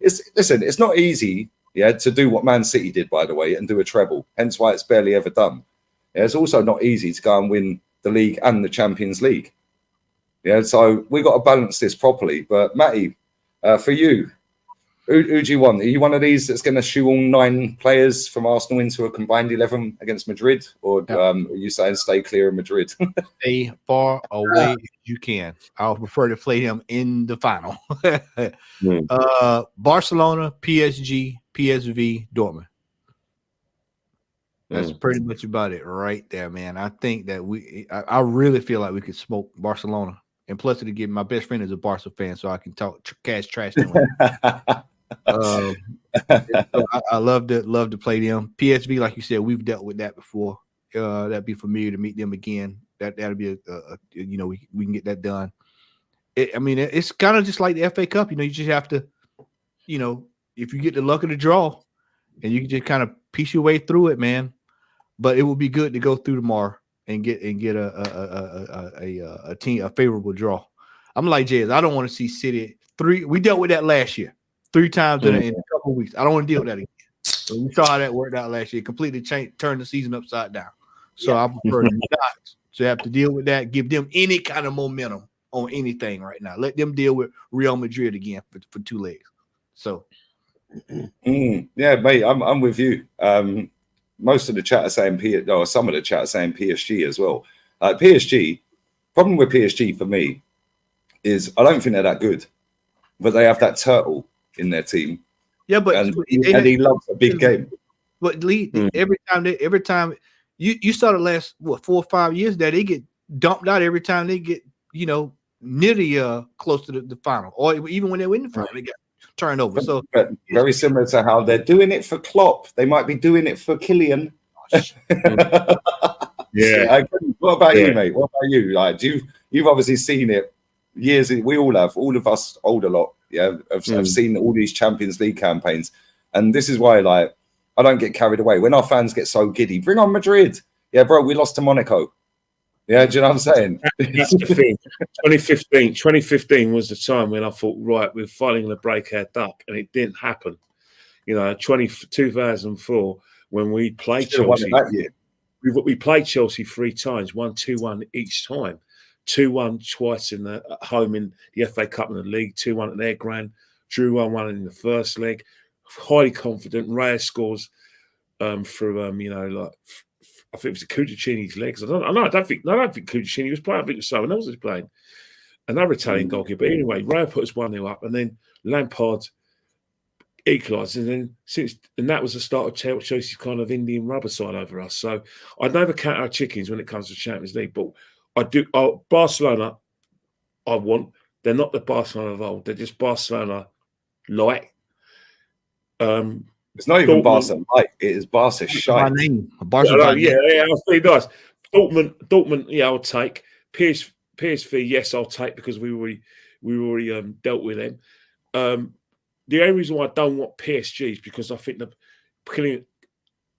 It's not easy, yeah, to do what Man City did, by the way, and do a treble. Hence why it's barely ever done. Yeah, it's also not easy to go and win the league and the Champions League. Yeah, so we got to balance this properly. But Matty, for you. Who do you want? Are you one of these that's going to shoe all 9 players from Arsenal into a combined 11 against Madrid? Or are you saying stay clear of Madrid? Stay far away as you can. I would prefer to play him in the final. Barcelona, PSG, PSV, Dortmund. That's pretty much about it right there, man. I think that I really feel like we could smoke Barcelona. And plus, to give my best friend is a Barca fan, so I can talk cash trash to him. So I love to play them. PSV, like you said, we've dealt with that before. That'd be familiar to meet them again. That'll be we can get that done. It's kind of just like the FA Cup. You just have to, if you get the luck of the draw, and you can just kind of piece your way through it, man. But it would be good to go through tomorrow and get a team a favorable draw. I'm like Jez. I don't want to see City 3. We dealt with that last year. 3 times in a couple of weeks. I don't want to deal with that again. So we saw how that worked out last year. Completely turned the season upside down. So I prefer not to have to deal with that. Give them any kind of momentum on anything right now. Let them deal with Real Madrid again for 2 legs. So, yeah, mate, I'm with you. Most of the chat are saying some of the chat are saying PSG as well. PSG. Problem with PSG for me is I don't think they're that good, but they have that turtle in their team. Yeah, but and he loves a big game. But Lee, every time you saw the last 4 or 5 years that they get dumped out every time they get nearly close to the final, or even when they win the final, they get turned over. But very similar to how they're doing it for Klopp, they might be doing it for Kylian. Yeah. What about you, mate? What about you? Like, you've obviously seen it years. We all have. All of us older lot. Yeah, I've seen all these Champions League campaigns, and this is why, like, I don't get carried away when our fans get so giddy. Bring on Madrid, yeah, bro. We lost to Monaco. Yeah, do you know what I'm saying? That's the thing. 2015 was the time when I thought, right, we're finally going to break our duck, and it didn't happen. 2004 when we played Chelsea, that year. We played Chelsea 3 times, won 2-1 each time. 2-1 twice at home in the FA Cup and the league, 2-1 at their ground, drew 1-1 in the first leg. Highly confident. Raya scores through I think it was Cudicini's legs. I don't think Cudicini was playing. I think it was someone else was playing. Another Italian goalkeeper. But anyway, Raya put us 1-0 up, and then Lampard equalised, and that was the start of Chelsea's kind of Indian rubber side over us. So I'd never count our chickens when it comes to Champions League, but I do. Barcelona, I want. They're not the Barcelona of old. They're just Barcelona light. It's not even Barca light. It is Barca shite. Yeah, that's pretty nice. Dortmund, yeah, I'll take. PSV, yes, I'll take because we already dealt with them. The only reason why I don't want PSG is because I think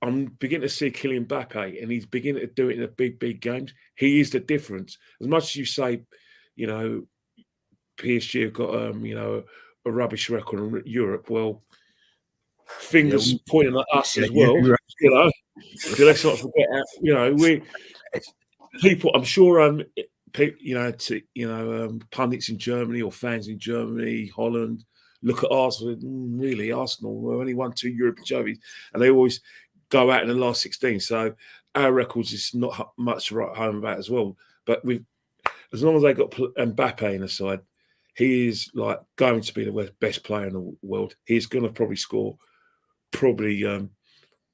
I'm beginning to see Kylian Mbappe, and he's beginning to do it in the big games. He is the difference. As much as you say, PSG have got a rubbish record in Europe. Well, fingers pointing at us as well. So let's not forget. We people. I'm sure. Pundits in Germany or fans in Germany, Holland, look at Arsenal. Really, Arsenal were only won 2 European trophies, and they always go out in the last 16. So our records is not much to write home about as well. But as long as they got Mbappe in the side, he is like going to be the best player in the world. He's going to probably score probably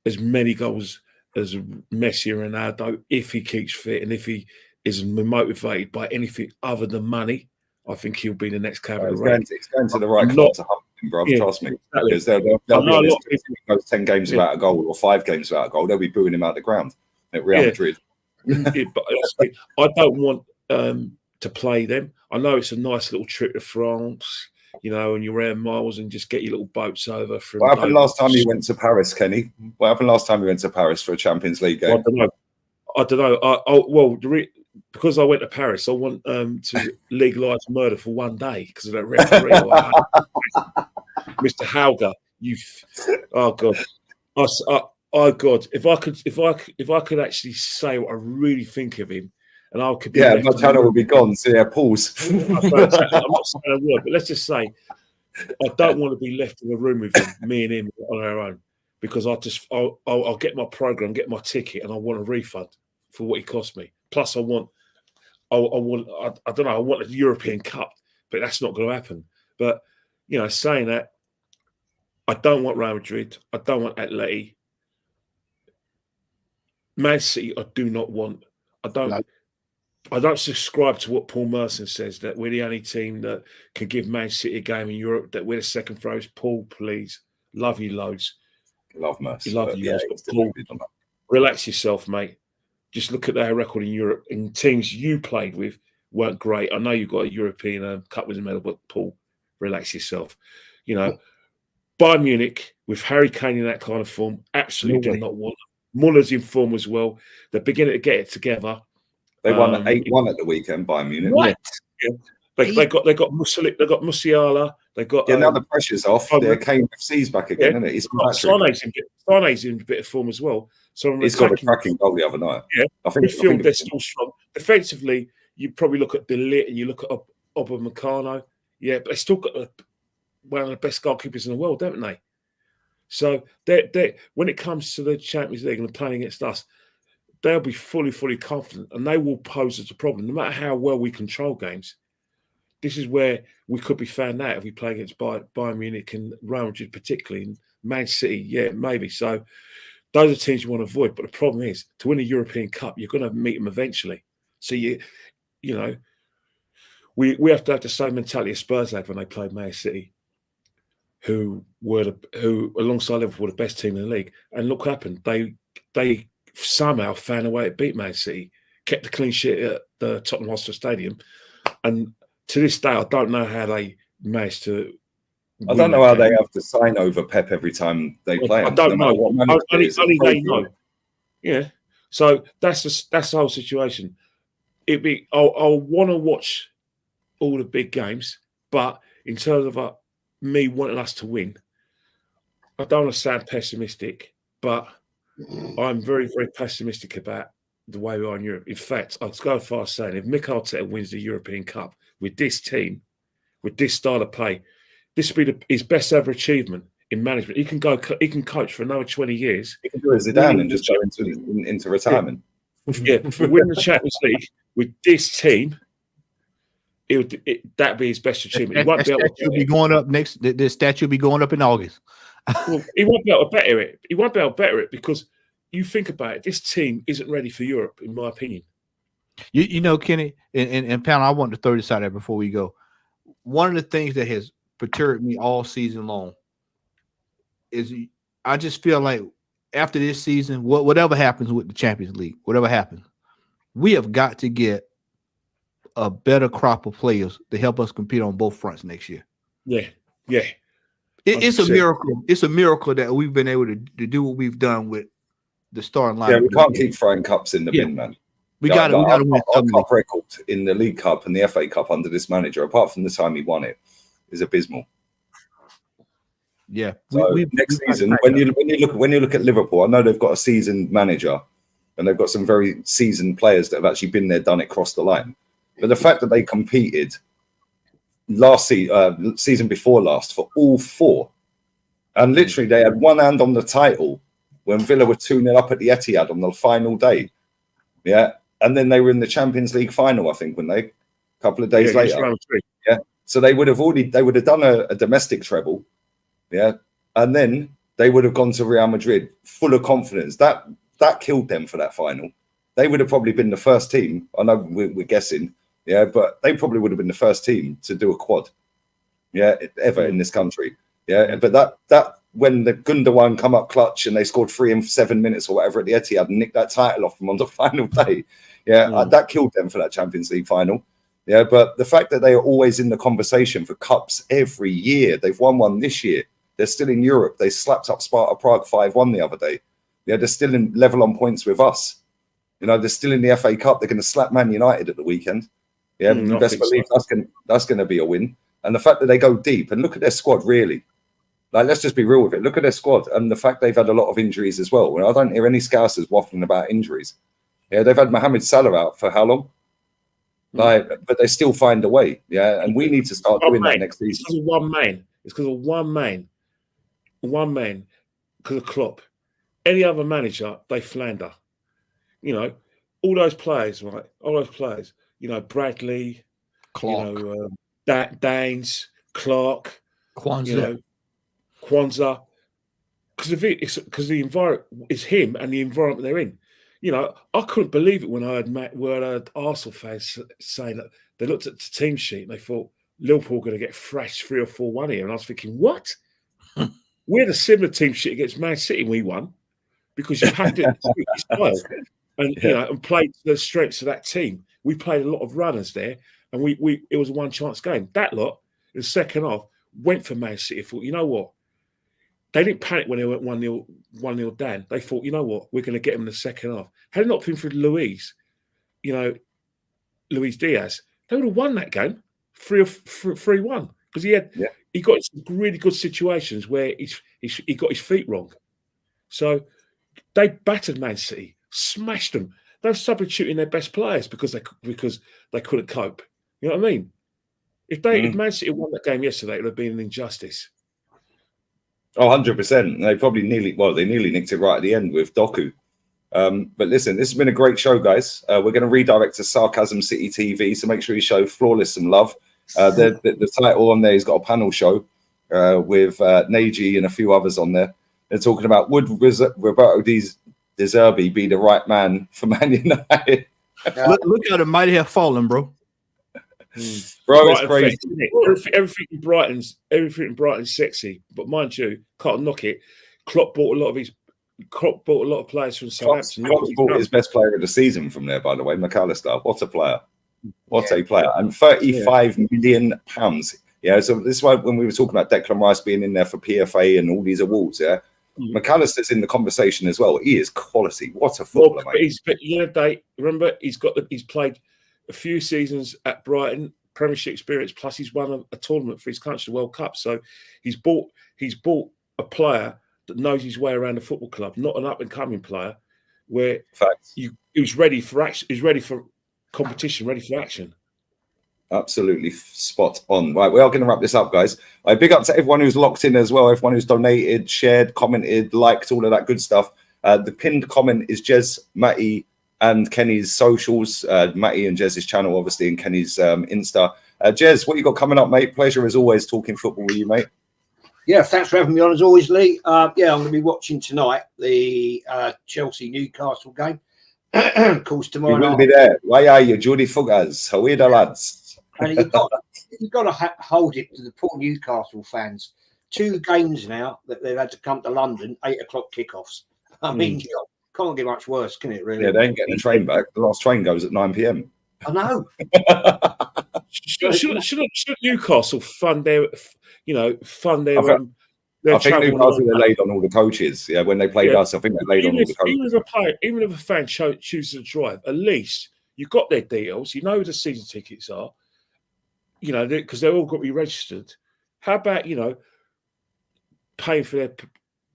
as many goals as Messi and Ronaldo if he keeps fit and if he is motivated by anything other than money. I think he'll be the next Kevin Durant. He's going to the right club to hunt him, bro. Trust me. Exactly. Because they'll be honest. If he goes 10 games without a goal or 5 games without a goal, they'll be booing him out the ground at Real Madrid. But I don't want to play them. I know it's a nice little trip to France, and you're around miles and just get your little boats over. From what happened last time you went to Paris, Kenny? What happened last time you went to Paris for a Champions League game? I don't know. Because I went to Paris, I want to legalise murder for one day because of that referee. Mr. Hauger, oh God, oh God, if I could actually say what I really think of him, and I could be my channel will be gone. So pause. I'm not saying a word, but let's just say I don't want to be left in a room with him, me and him on our own, because I'll get my program, get my ticket, and I want a refund for what he cost me. Plus, I don't know, I want a European Cup, but that's not going to happen. But, saying that, I don't want Real Madrid. I don't want Atleti. Man City, I do not want. I don't subscribe to what Paul Merson says, that we're the only team that can give Man City a game in Europe, that we're the second favourites. Paul, please. Love you loads. Love Merson. Love you loads. But Paul, relax yourself, mate. Just look at their record in Europe, and teams you played with weren't great. I know you got a European Cup with a medal, but Paul, relax yourself. Bayern Munich with Harry Kane in that kind of form, absolutely do not want. Muller's in form as well. They're beginning to get it together. They won 8-1 at the weekend, Bayern Munich. Right. Yeah. They got Musiala. They got now the pressure's off. They're Kane FC's back again, isn't it? Sane's in a bit of form as well. So he's got a cracking goal the other night. Yeah, I think they're still strong. Defensively, you probably look at De Ligt and you look at Upamecano. Yeah, but they still got one of the best goalkeepers in the world, don't they? So they when it comes to the Champions League and playing against us, they'll be fully confident, and they will pose as a problem. No matter how well we control games, this is where we could be found out if we play against Bayern Munich and Real Madrid, particularly, and Man City. Yeah, maybe. So those are teams you want to avoid. But the problem is, to win a European Cup, you're going to meet them eventually. So we have to have the same mentality as Spurs had when they played Man City, who alongside Liverpool were the best team in the league. And look what happened. They somehow found a way to beat Man City, kept the clean sheet at the Tottenham Hotspur Stadium, and to this day, I don't know how they managed to. I don't know how they have to sign over Pep every time they play. I don't know. Only they know. Yeah. So that's the whole situation. I'll want to watch all the big games, but in terms of me wanting us to win, I don't want to sound pessimistic, but I'm very, very pessimistic about the way we are in Europe. In fact, I'll go as far as saying if Mikel Arteta wins the European Cup with this team, with this style of play, this will be his best ever achievement in management. He can coach for another 20 years. He can do a Zidane and just go into retirement. Yeah, win the Champions League with this team, that'd be his best achievement. He won't be able to be going up next. The statue will be going up in August. Well, he won't be able to better it. He won't be able to better it because you think about it. This team isn't ready for Europe, in my opinion. Kenny and Pound, I want to throw this out there before we go. One of the things that has perturbed me all season long is I just feel like after this season, whatever happens with the Champions League, whatever happens, we have got to get a better crop of players to help us compete on both fronts next year. Yeah. It's a miracle. It's a miracle that we've been able to do what we've done with the starting line. Yeah, we can't keep throwing cups in the bin, man. We got to win. Our cup record in the League Cup and the FA Cup under this manager, apart from the time he won it, is abysmal. Yeah. So next season, when you look at Liverpool, I know they've got a seasoned manager and they've got some very seasoned players that have actually been there, done it, crossed the line. But the fact that they competed season before last for all 4, and literally they had one hand on the title when Villa were 2-0 up at the Etihad on the final day. Yeah. And then they were in the Champions League final, I think, when a couple of days later. Yeah. So they would have done a domestic treble. Yeah. And then they would have gone to Real Madrid full of confidence. That killed them for that final. They would have probably been the first team. I know we're guessing, yeah, but they probably would have been the first team to do a quad, yeah, ever in this country, yeah. But that when the Gundogan come up clutch and they scored 3 in 7 minutes or whatever at the Etihad and nicked that title off them on the final day, yeah, that killed them for that Champions League final. Yeah, but the fact that they are always in the conversation for cups every year, they've won one this year. They're still in Europe. They slapped up Sparta Prague 5-1 the other day. Yeah, they're still in level on points with us. You know, they're still in the FA Cup. They're going to slap Man United at the weekend. Yeah, you best believe that's going to be a win. And the fact that they go deep and look at their squad, really. Like, let's just be real with it. Look at their squad and the fact they've had a lot of injuries as well. I don't hear any Scousers waffling about injuries. Yeah, they've had Mohamed Salah out for how long? Like, but they still find a way. Yeah, and we need to start doing that next season. It's because of one man. It's because of one man. One man, because of Klopp. Any other manager, they flounder. You know, all those players, right? All those players. You know, Bradley, Clark, you know, Danes, Clark, Kwanzaa. You know, Kwanzaa. Because of it, it's because the environment is him and the environment they're in. You know, I couldn't believe it when I heard Arsenal fans saying that they looked at the team sheet and they thought Liverpool were going to get thrashed 3 or 4-1 here. And I was thinking, what? We had a similar team sheet against Man City. We won because you have to speak your style and you know and play to the strengths of that team. We played a lot of runners there, and we it was a one chance game. That lot in the second half went for Man City. Thought, you know what? They didn't panic when they went 1-0 down. They thought, you know what, we're going to get them in the second half. Had it not been for Luis Diaz, they would have won that game 3-1 because he got some really good situations where he got his feet wrong. So they battered Man City, smashed them. They were substituting their best players because they couldn't cope. You know what I mean? If Man City won that game yesterday, it would have been an injustice. Oh, 100%. They probably nearly nicked it right at the end with Doku. But listen, this has been a great show, guys. We're going to redirect to Sarcasm City TV, so make sure you show Flawless some love. The title on there, he's got a panel show with Neji and a few others on there. They're talking about would Roberto De Zerbi be the right man for Man United? Look how the mighty have fallen, bro. Bro, it's crazy. Everything in Brighton's sexy, but mind you, can't knock it. Klopp bought a lot of players from Southampton. Klopp bought his best player of the season from there, by the way, McAllister. What a player! What a player! And £35 million. Yeah, so this is why when we were talking about Declan Rice being in there for PFA and all these awards, McAllister's in the conversation as well. He is quality. What a footballer, mate! Remember, he's played a few seasons at Brighton, Premiership experience, plus he's won a tournament for his country, the World Cup. So he's bought a player that knows his way around the football club, not an up and coming player where he's ready for action, he's ready for competition, ready for action. Absolutely spot on. Right, we are going to wrap this up, guys. Big up to everyone who's locked in as well, everyone who's donated, shared, commented, liked, all of that good stuff. The pinned comment is Jez, Matty, and Kenny's socials, Matty and Jez's channel, obviously, and Kenny's Insta. Jez, what you got coming up, mate? Pleasure as always talking football with you, mate. Yeah, thanks for having me on as always, Lee. I'm going to be watching tonight the Chelsea-Newcastle game. Of course, tomorrow night. You will be there. Why are you, Judy Fuggers? How are the lads? And you've got to hold it to the poor Newcastle fans. 2 games now that they've had to come to London, 8 o'clock kickoffs. I mean, can't get much worse, can it, really? Yeah, they ain't getting the train back. The last train goes at 9 p.m. I know. Should Newcastle fund their I think Newcastle are laid on all the coaches. Yeah, when they played us, I think they laid on all the coaches. Even if a fan chooses to drive, at least you've got their details. You know who the season tickets are. You know, because they're all got to be registered. How about paying for their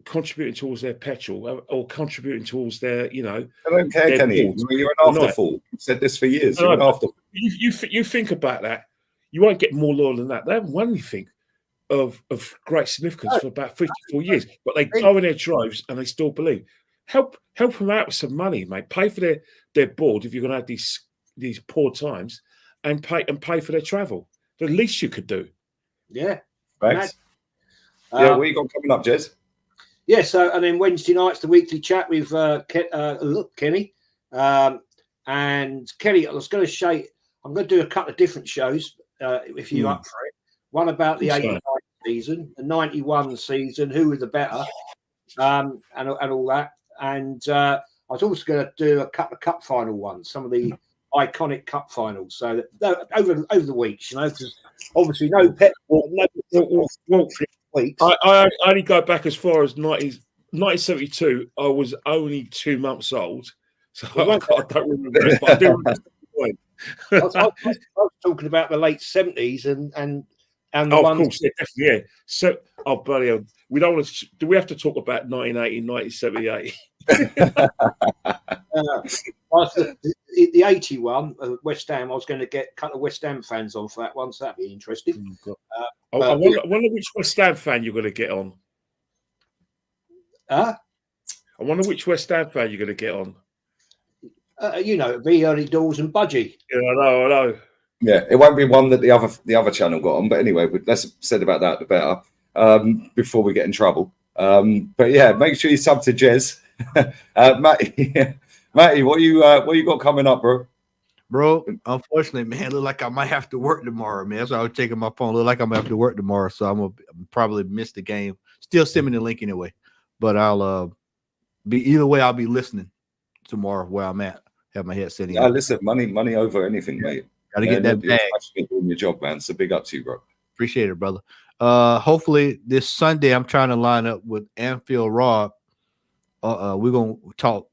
contributing towards their petrol or contributing towards their, I don't care, Kenny. You're an afterthall. You've said this for years. You're an afterthall. You think about that. You won't get more loyal than that. They haven't won anything of great significance for about 54 years, but they go in their droves and they still believe. Help them out with some money, mate. Pay for their board if you're going to have these poor times, and pay for their travel. The least you could do. Yeah. Thanks. What you got coming up, Jez? Yeah, so and then Wednesday night's the weekly chat with Kenny. And Kenny, I was going to show you, I'm going to do a couple of different shows if you're up for it. One about the 89 season, the 91 season, who was the better, and all that. And I was also going to do a couple of cup final ones, some of the iconic cup finals. So that, over the weeks, you know, because obviously no pet. Weeks. I only go back as far as 1972. I was only 2 months old, so I don't remember it. But I do remember the I was talking about the late 70s and the of ones. course, yeah, definitely, yeah. So, bloody hell. We don't want to. Do we have to talk about 1980, 1978? The 81 West Ham. I was going to get a couple of West Ham fans on for that one, so that'd be interesting. I wonder which West Ham fan you're going to get on. I wonder which West Ham fan you're going to get on. You know, it'd be Early Doors and Budgie. Yeah, I know. Yeah, it won't be one that the other channel got on, but anyway, less said about that, the better. Before we get in trouble. But yeah, make sure you sub to Jez. Matty, what you got coming up, bro? Bro, unfortunately, man, look like I might have to work tomorrow, man. So I was checking my phone. Look like I'm gonna have to work tomorrow, so I'm gonna probably miss the game. Still send me the link anyway, but I'll be either way. I'll be listening tomorrow where I'm at. Have my headset in. Yeah, listen, money over anything, mate. Gotta get that bag. You're doing your job, man. So big up to you, bro. Appreciate it, brother. Hopefully this Sunday I'm trying to line up with Anfield Rob. We're gonna talk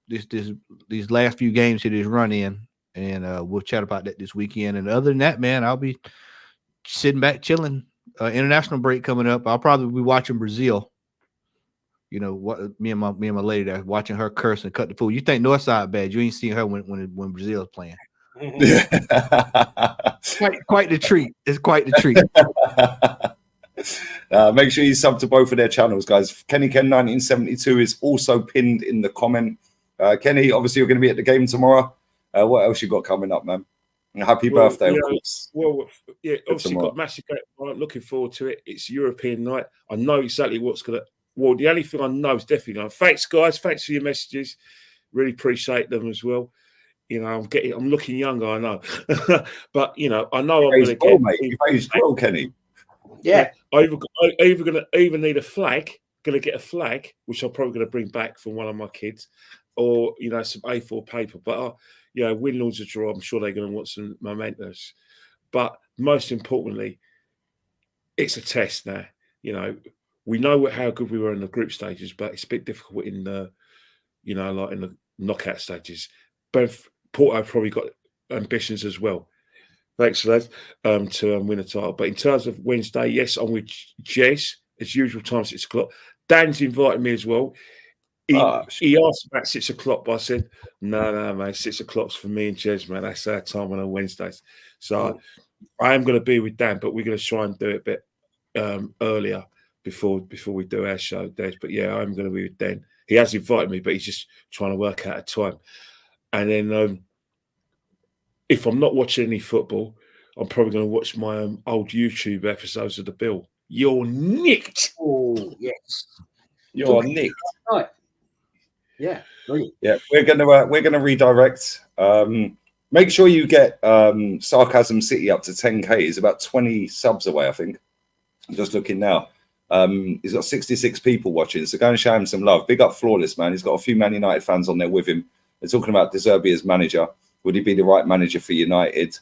these last few games here this run in, and we'll chat about that this weekend. And other than that, man, I'll be sitting back chilling. International break coming up. I'll probably be watching Brazil. You know what? Me and my lady there watching her curse and cut the food. You think Northside bad? You ain't seen her when Brazil's playing. quite the treat. It's quite the treat. Make sure you sub to both of their channels, guys. Kenny Ken 1972 is also pinned in the comment. Kenny, obviously you're going to be at the game tomorrow. What else you got coming up, man? Happy birthday, of course. Well, yeah, obviously got massive. I'm looking forward to it. It's European night. I know exactly what's going to. Well, the only thing I know is definitely going. Thanks, guys. Thanks for your messages. Really appreciate them as well. You know, I'm looking younger, I know, but you know, I know I'm going to get. Mate. You aged well, Kenny. Yeah, I'm either going to need a flag. Going to get a flag, which I'm probably going to bring back from one of my kids, or you know, some A4 paper. But you know, win, lose, or draw, I'm sure they're going to want some mementos. But most importantly, it's a test now. You know, we know how good we were in the group stages, but it's a bit difficult in the, you know, like in the knockout stages. Both Porto probably got ambitions as well. Thanks for that, to win a title. But in terms of Wednesday, yes, I'm with Jez. As usual, time 6 o'clock. Dan's invited me as well. He asked about 6 o'clock, but I said, no, man, 6 o'clock's for me and Jez, man. That's our time on Wednesdays. So I am going to be with Dan, but we're going to try and do it a bit earlier before we do our show, Des. But yeah, I'm going to be with Dan. He has invited me, but he's just trying to work out a time. And then if I'm not watching any football, I'm probably going to watch my old YouTube episodes of The Bill. You're nicked. Oh, yes. You're nicked. Right. Yeah, brilliant. Yeah, we're gonna redirect. Make sure you get Sarcasm City up to 10K. He's about 20 subs away, I think. I'm just looking now. He's got 66 people watching, so go and show him some love. Big up Flawless, man. He's got a few Man United fans on there with him. They're talking about De Zerbi as manager. Would he be the right manager for United?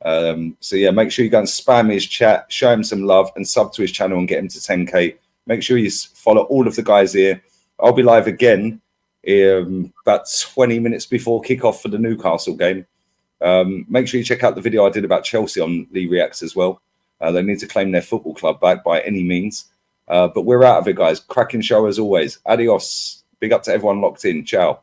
So yeah, make sure you go and spam his chat, show him some love, and sub to his channel and get him to 10K. Make sure you follow all of the guys here. I'll be live again about 20 minutes before kickoff for the Newcastle game. Make sure you check out the video I did about Chelsea on Lee Reacts as well. They need to claim their football club back by any means. But we're out of it, guys. Cracking show as always. Adios. Big up to everyone locked in. Ciao.